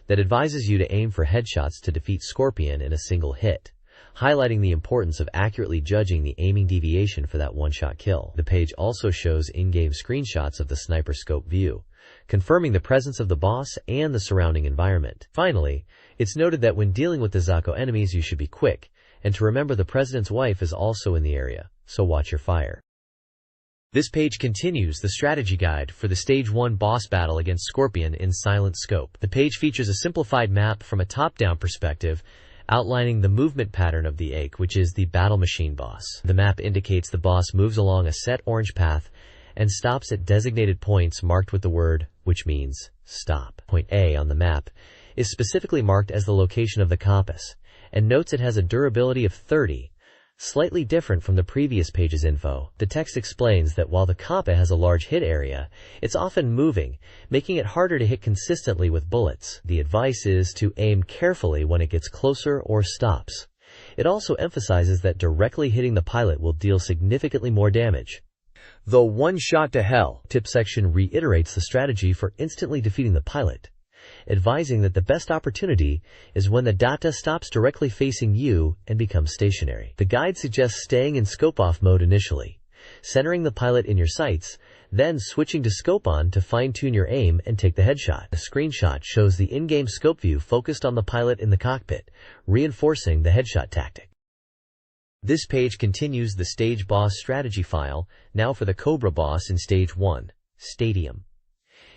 that advises you to aim for headshots to defeat Scorpion in a single hit, highlighting the importance of accurately judging the aiming deviation for that one-shot kill. The page also shows in-game screenshots of the sniper scope view, confirming the presence of the boss and the surrounding environment. Finally, it's noted that when dealing with the Zako enemies you should be quick, and to remember the president's wife is also in the area, so watch your fire. This page continues the strategy guide for the Stage 1 boss battle against Scorpion in silent scope. The page features a simplified map from a top-down perspective, outlining the movement pattern of the Ache, which is the battle machine boss. The map indicates the boss moves along a set orange path and stops at designated points marked with the word, which means stop. Point A on the map is specifically marked as the location of the compass, and notes it has a durability of 30, slightly different from the previous page's info. The text explains that while the compass has a large hit area, it's often moving, making it harder to hit consistently with bullets. The advice is to aim carefully when it gets closer or stops. It also emphasizes that directly hitting the pilot will deal significantly more damage. The one shot to hell tip section reiterates the strategy for instantly defeating the pilot, advising that the best opportunity is when the data stops directly facing you and becomes stationary. The guide suggests staying in scope off mode initially, centering the pilot in your sights, then switching to scope on to fine-tune your aim and take the headshot. A screenshot shows the in-game scope view focused on the pilot in the cockpit, reinforcing the headshot tactic. This page continues the stage boss strategy file, now for the Cobra boss in Stage 1, Stadium.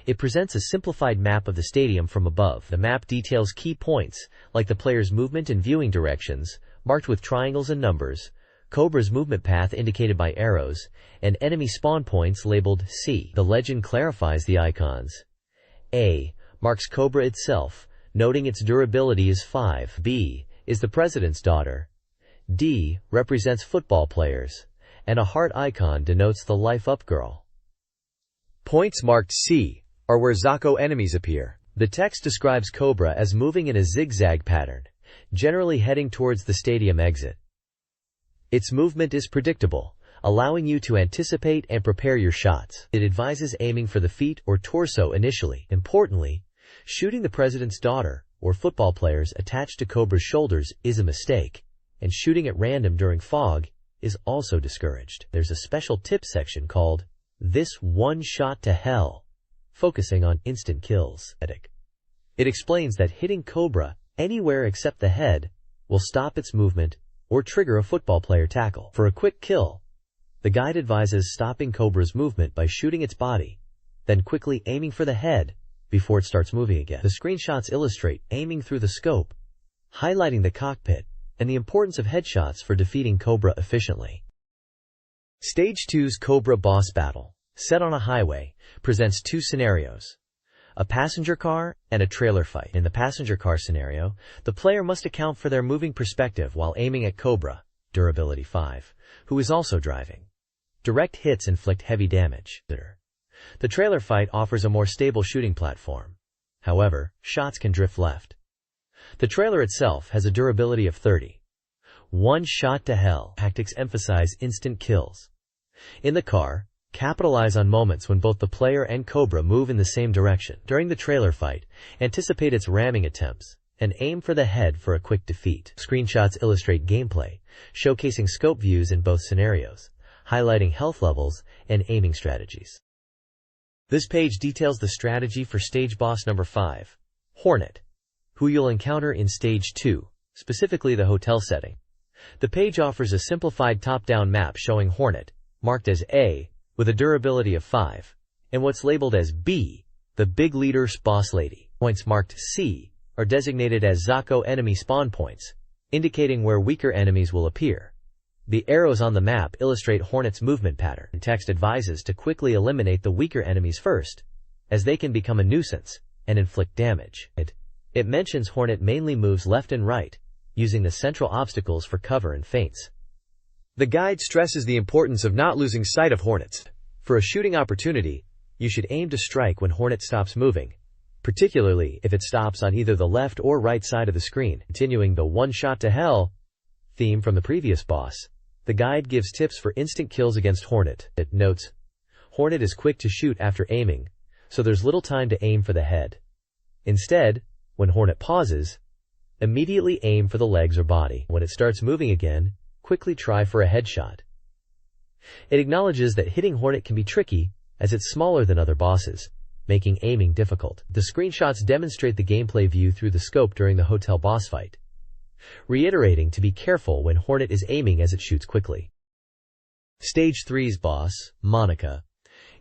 It presents a simplified map of the stadium from above. The map details key points, like the player's movement and viewing directions, marked with triangles and numbers, Cobra's movement path indicated by arrows, and enemy spawn points labeled C. The legend clarifies the icons. A marks Cobra itself, noting its durability is 5. B is the president's daughter. D represents football players, and a heart icon denotes the Life Up girl.
Points marked C are where Zako enemies appear.
The text describes Cobra as moving in a zigzag pattern, generally heading towards the stadium exit. Its movement is predictable, allowing you to anticipate and prepare your shots. It advises aiming for the feet or torso initially. Importantly, shooting the president's daughter or football players attached to Cobra's shoulders is a mistake, and shooting at random during fog is also discouraged. There's a special tip section called "This One Shot to Hell," focusing on instant kills. It explains that hitting Cobra anywhere except the head will stop its movement or trigger a football player tackle. For a quick kill, the guide advises stopping Cobra's movement by shooting its body, then quickly aiming for the head before it starts moving again. The screenshots illustrate aiming through the scope, highlighting the cockpit and the importance of headshots for defeating Cobra efficiently. Stage 2's Cobra boss battle, set on a highway, presents two scenarios: a passenger car and a trailer fight. In the passenger car scenario, the player must account for their moving perspective while aiming at Cobra, durability 5, who is also driving. Direct hits inflict heavy damage. The trailer fight offers a more stable shooting platform. However, shots can drift left. The trailer itself has a durability of 30. One shot to hell. Tactics emphasize instant kills. In the car, capitalize on moments when both the player and Cobra move in the same direction. During the trailer fight, anticipate its ramming attempts and aim for the head for a quick defeat. Screenshots illustrate gameplay, showcasing scope views in both scenarios, highlighting health levels and aiming strategies. This page details the strategy for stage boss number 5, Hornet, who you'll encounter in stage 2, specifically the hotel setting. The page offers a simplified top-down map showing Hornet, marked as A, with a durability of 5, and what's labeled as B, the big leader's boss lady. Points marked C are designated as Zako enemy spawn points, indicating where weaker enemies will appear. The arrows on the map illustrate Hornet's movement pattern. Text advises to quickly eliminate the weaker enemies first, as they can become a nuisance and inflict damage. It mentions Hornet mainly moves left and right, using the central obstacles for cover and feints.
The guide stresses the importance of not losing sight of Hornets. For a shooting opportunity, you should aim to strike when Hornet stops moving, particularly if it stops on either the left or right side of the screen. Continuing the one shot to hell theme from the previous boss, the guide gives tips for instant kills against Hornet. It notes, Hornet is quick to shoot after aiming, so there's little time to aim for the head. Instead, when Hornet pauses, immediately aim for the legs or body. When it starts moving again, quickly try for a headshot. It acknowledges that hitting Hornet can be tricky, as it's smaller than other bosses, making aiming difficult. The screenshots demonstrate the gameplay view through the scope during the hotel boss fight, reiterating to be careful when Hornet is aiming as it shoots quickly. Stage 3's boss, Monica,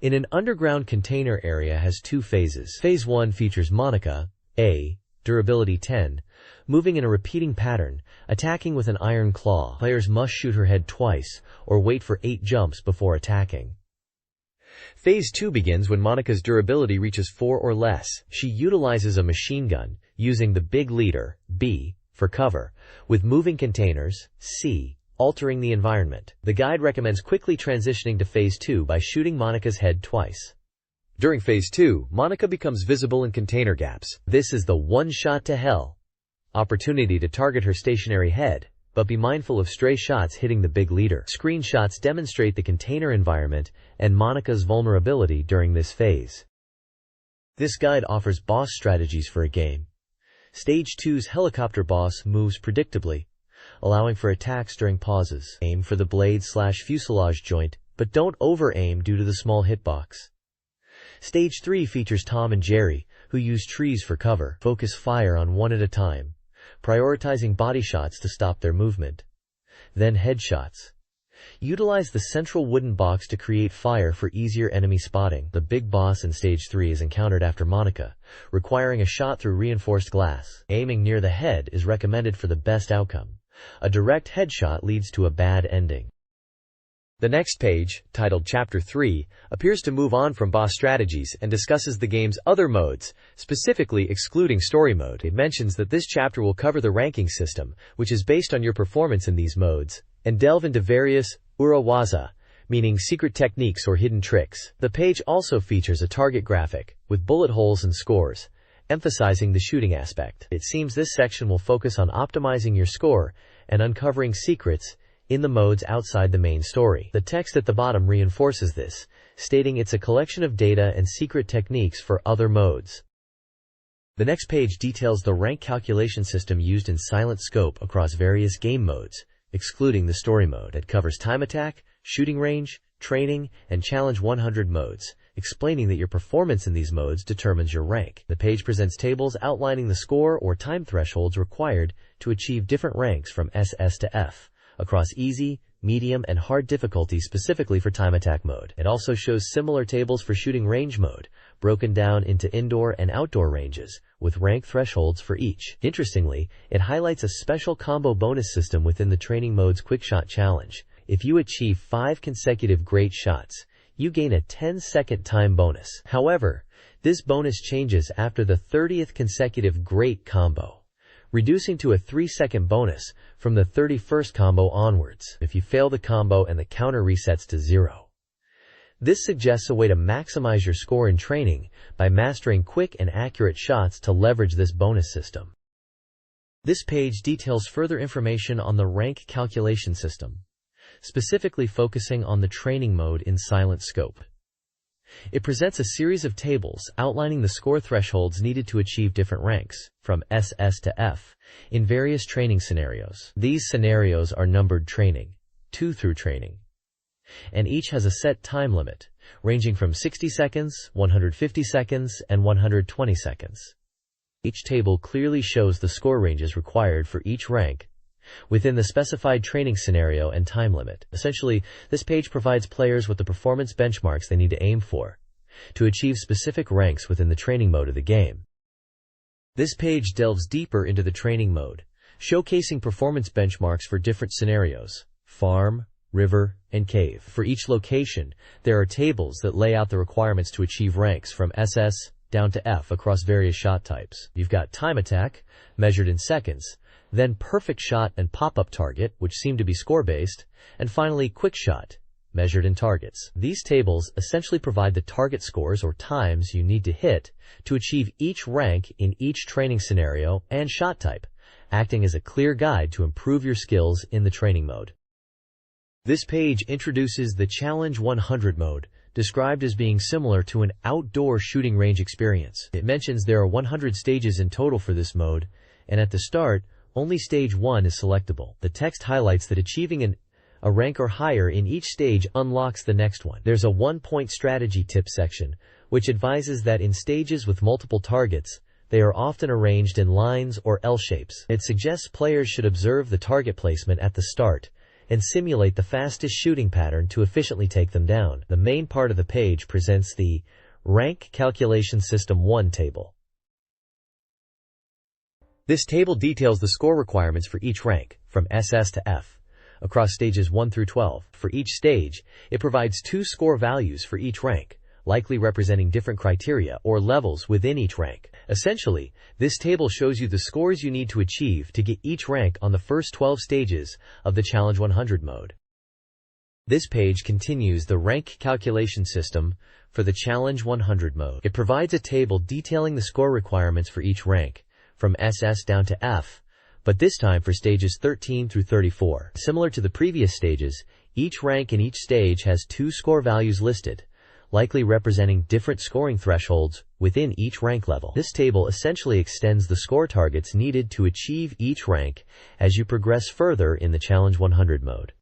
in an underground container area has two phases. Phase 1 features Monica, A, durability 10, moving in a repeating pattern, attacking with an iron claw. Players must shoot her head twice, or wait for 8 jumps before attacking. Phase 2 begins when Monica's durability reaches 4 or less. She utilizes a machine gun, using the big leader, B, for cover, with moving containers, C, altering the environment. The guide recommends quickly transitioning to Phase 2 by shooting Monica's head twice. During Phase 2, Monica becomes visible in container gaps.
This is the one shot to hell opportunity to target her stationary head, but be mindful of stray shots hitting the big leader. Screenshots demonstrate the container environment and Monica's vulnerability during this phase. This guide offers boss strategies for a game. Stage 2's helicopter boss moves predictably, allowing for attacks during pauses. Aim for the blade/fuselage joint, but don't over-aim due to the small hitbox. Stage 3 features Tom and Jerry, who use trees for cover. Focus fire on one at a time, prioritizing body shots to stop their movement. Then headshots. Utilize the central wooden box to create fire for easier enemy spotting. The big boss in Stage 3 is encountered after Monica, requiring a shot through reinforced glass. Aiming near the head is recommended for the best outcome, A direct headshot leads to a bad ending. The next page, titled Chapter 3, appears to move on from boss strategies and discusses the game's other modes, specifically excluding story mode. It mentions that this chapter will cover the ranking system, which is based on your performance in these modes, and delve into various urawaza, meaning secret techniques or hidden tricks. The page also features a target graphic, with bullet holes and scores, emphasizing the shooting aspect. It seems this section will focus on optimizing your score and uncovering secrets in the modes outside the main story. The text at the bottom reinforces this, stating it's a collection of data and secret techniques for other modes. The next page details the rank calculation system used in Silent Scope across various game modes, excluding the story mode. It covers time attack, shooting range, training, and challenge 100 modes, explaining that your performance in these modes determines your rank. The page presents tables outlining the score or time thresholds required to achieve different ranks from SS to F, across easy, medium, and hard difficulties specifically for time attack mode. It also shows similar tables for shooting range mode, broken down into indoor and outdoor ranges, with rank thresholds for each. Interestingly, it highlights a special combo bonus system within the training mode's Quickshot Challenge. If you achieve 5 consecutive great shots, you gain a 10-second time bonus. However, this bonus changes after the 30th consecutive great combo, reducing to a 3-second bonus from the 31st combo onwards if you fail the combo and the counter resets to 0. This suggests a way to maximize your score in training by mastering quick and accurate shots to leverage this bonus system. This page details further information on the rank calculation system, specifically focusing on the training mode in Silent Scope. It presents a series of tables outlining the score thresholds needed to achieve different ranks, from SS to F, in various training scenarios. These scenarios are numbered training, 2 through training, and each has a set time limit, ranging from 60 seconds, 150 seconds, and 120 seconds. Each table clearly shows the score ranges required for each rank within the specified training scenario and time limit. Essentially, this page provides players with the performance benchmarks they need to aim for to achieve specific ranks within the training mode of the game. This page delves deeper into the training mode, showcasing performance benchmarks for different scenarios: farm, river, and cave. For each location, there are tables that lay out the requirements to achieve ranks from SS down to F across various shot types. You've got time attack, measured in seconds, then perfect shot and pop-up target, which seem to be score-based, and finally quick shot, measured in targets. These tables essentially provide the target scores or times you need to hit to achieve each rank in each training scenario and shot type, acting as a clear guide to improve your skills in the training mode. This page introduces the Challenge 100 mode, described as being similar to an outdoor shooting range experience. It mentions there are 100 stages in total for this mode, and at the start, only Stage 1 is selectable. The text highlights that achieving a rank or higher in each stage unlocks the next one. There's a 1-point strategy tip section, which advises that in stages with multiple targets, they are often arranged in lines or L shapes. It suggests players should observe the target placement at the start and simulate the fastest shooting pattern to efficiently take them down. The main part of the page presents the Rank Calculation System 1 table. This table details the score requirements for each rank, from SS to F, across stages 1 through 12. For each stage, it provides 2 score values for each rank, likely representing different criteria or levels within each rank. Essentially, this table shows you the scores you need to achieve to get each rank on the first 12 stages of the Challenge 100 mode. This page continues the rank calculation system for the Challenge 100 mode. It provides a table detailing the score requirements for each rank, from SS down to F, but this time for stages 13 through 34. Similar to the previous stages, each rank in each stage has 2 score values listed, likely representing different scoring thresholds within each rank level. This table essentially extends the score targets needed to achieve each rank as you progress further in the Challenge 100 mode.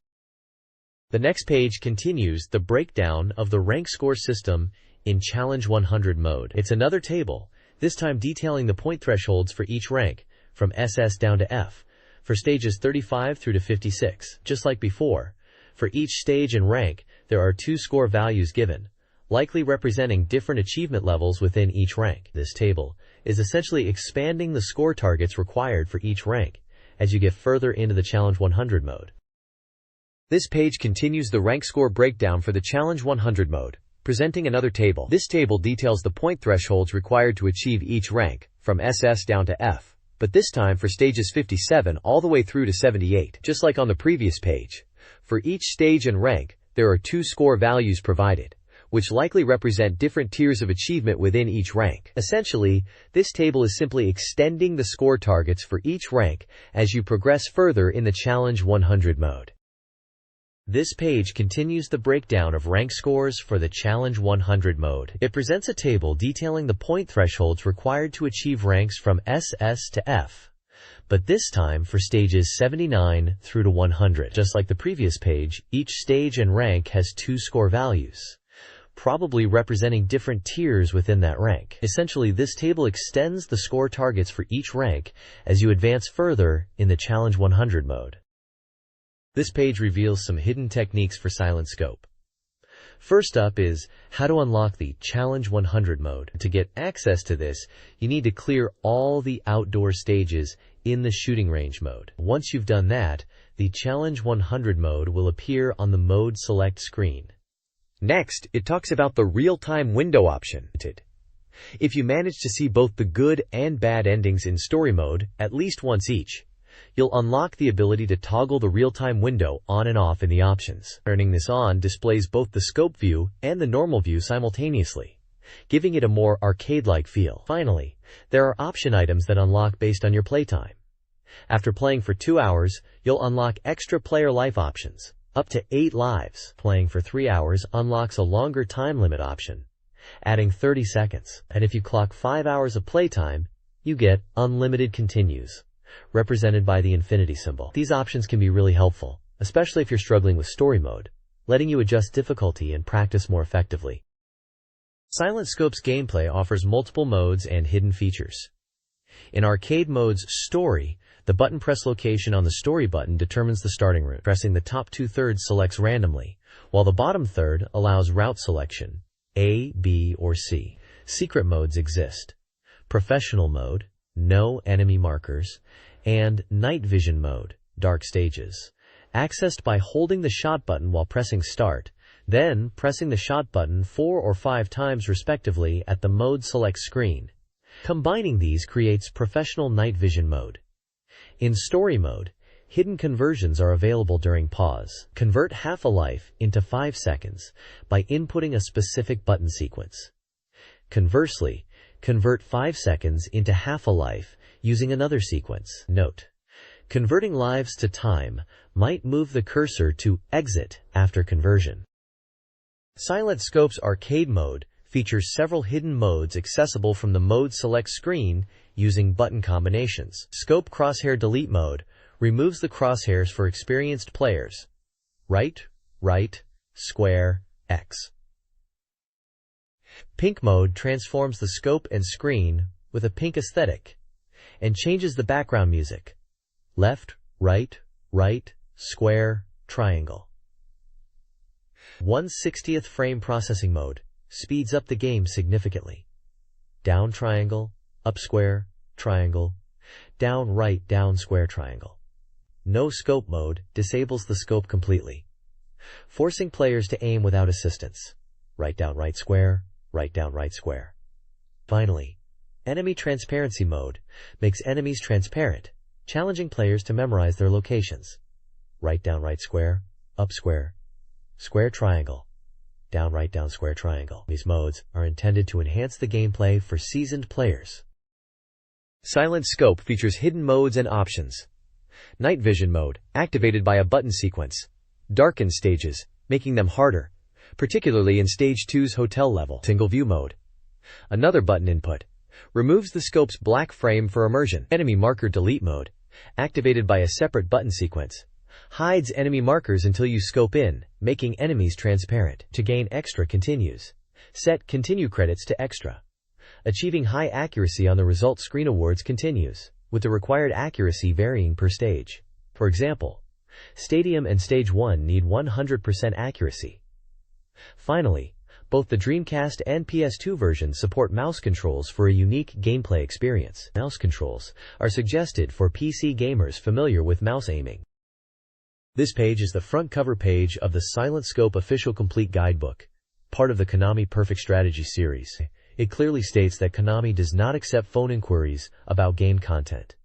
The next page continues the breakdown of the rank score system in Challenge 100 mode. It's another table, this time detailing the point thresholds for each rank, from SS down to F, for stages 35 through to 56. Just like before, for each stage and rank, there are 2 score values given, likely representing different achievement levels within each rank. This table is essentially expanding the score targets required for each rank, as you get further into the Challenge 100 mode. This page continues the rank score breakdown for the Challenge 100 mode, presenting another table. This table details the point thresholds required to achieve each rank, from SS down to F, but this time for stages 57 all the way through to 78. Just like on the previous page, for each stage and rank, there are two score values provided, which likely represent different tiers of achievement within each rank. Essentially, this table is simply extending the score targets for each rank as you progress further in the Challenge 100 mode. This page continues the breakdown of rank scores for the Challenge 100 mode. It presents a table detailing the point thresholds required to achieve ranks from SS to F, but this time for stages 79 through to 100. Just like the previous page, each stage and rank has two score values, probably representing different tiers within that rank. Essentially, this table extends the score targets for each rank as you advance further in the Challenge 100 mode. This page reveals some hidden techniques for silent scope. First up is how to unlock the Challenge 100 mode. To get access to this, you need to clear all the outdoor stages in the shooting range mode. Once you've done that, the Challenge 100 mode will appear on the mode select screen. Next, it talks about the real-time window option. If you manage to see both the good and bad endings in story mode at least once each, you'll unlock the ability to toggle the real-time window on and off in the options. Turning this on displays both the scope view and the normal view simultaneously, giving it a more arcade-like feel. Finally, there are option items that unlock based on your playtime. After playing for 2 hours, you'll unlock extra player life options, up to 8 lives. Playing for 3 hours unlocks a longer time limit option, adding 30 seconds. And if you clock 5 hours of playtime, you get unlimited continues, represented by the infinity symbol. These options can be really helpful, especially if you're struggling with story mode, letting you adjust difficulty and practice more effectively. Silent Scope's gameplay offers multiple modes and hidden features. In arcade mode's Story, the button press location on the Story button determines the starting route. Pressing the top 2/3 selects randomly, while the bottom third allows route selection, A, B, or C. Secret modes exist: Professional mode, no enemy markers, and Night Vision mode, dark stages, accessed by holding the shot button while pressing start, then pressing the shot button 4 or 5 times respectively at the mode select screen. Combining these creates Professional Night Vision mode. In Story mode, hidden conversions are available during pause. Convert half a life into 5 seconds by inputting a specific button sequence. Conversely, convert 5 seconds into half a life using another sequence. Note: converting lives to time might move the cursor to exit after conversion. Silent Scope's arcade mode features several hidden modes accessible from the mode select screen using button combinations. Scope Crosshair Delete mode removes the crosshairs for experienced players. Right, square, X. Pink mode transforms the scope and screen with a pink aesthetic and changes the background music. Left, right, square, triangle. 1/60th frame processing mode speeds up the game significantly. Down triangle, up square, triangle, down right, down square, triangle. No scope mode disables the scope completely, forcing players to aim without assistance. Right down right square, right down right square. Finally, enemy transparency mode makes enemies transparent, challenging players to memorize their locations. Right down right square, up square, square triangle, down right down square triangle. These modes are intended to enhance the gameplay for seasoned players. Silent Scope features hidden modes and options. Night Vision mode, activated by a button sequence, darkens stages, making them harder, particularly in Stage 2's hotel level. Single View mode, another button input, removes the scope's black frame for immersion. Enemy Marker Delete mode, activated by a separate button sequence, hides enemy markers until you scope in, making enemies transparent. To gain extra continues, set Continue credits to extra. Achieving high accuracy on the result screen awards continues, with the required accuracy varying per stage. For example, Stadium and Stage 1 need 100% accuracy. Finally, Both the Dreamcast and PS2 versions support mouse controls for a unique gameplay experience. Mouse controls are suggested for PC gamers familiar with mouse aiming. This page is the front cover page of the Silent Scope Official Complete Guidebook, part of the Konami Perfect Strategy series. It clearly states that Konami does not accept phone inquiries about game content.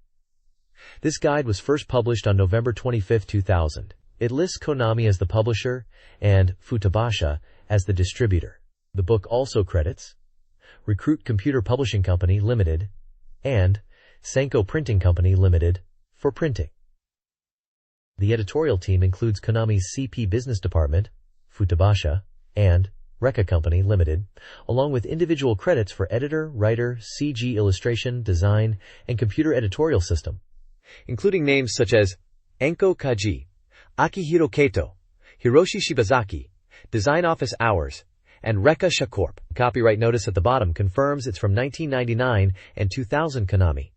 This guide was first published on November 25, 2000. It lists Konami as the publisher and Futabasha as the distributor. The book also credits Recruit Computer Publishing Company Limited and Senko Printing Company Limited for printing. The editorial team includes Konami's CP Business Department, Futabasha, and Reka Company Limited, along with individual credits for editor, writer, CG illustration, design, and computer editorial system, including names such as Enko Kaji, Akihiro Kato, Hiroshi Shibazaki, Design Office Hours, and Reka Shacorp. Copyright notice at the bottom confirms it's from 1999 and 2000 Konami,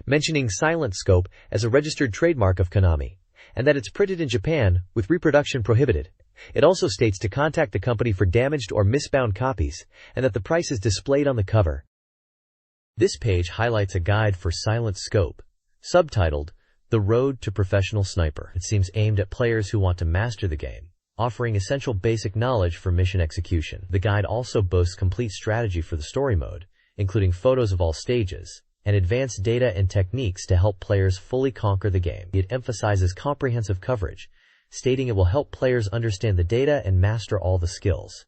mentioning Silent Scope as a registered trademark of Konami, and that it's printed in Japan with reproduction prohibited. It also states to contact the company for damaged or misbound copies, and that the price is displayed on the cover. This page highlights a guide for Silent Scope, subtitled The Road to Professional Sniper. It seems aimed at players who want to master the game, offering essential basic knowledge for mission execution. The guide also boasts complete strategy for the story mode, including photos of all stages, and advanced data and techniques to help players fully conquer the game. It emphasizes comprehensive coverage, stating it will help players understand the data and master all the skills.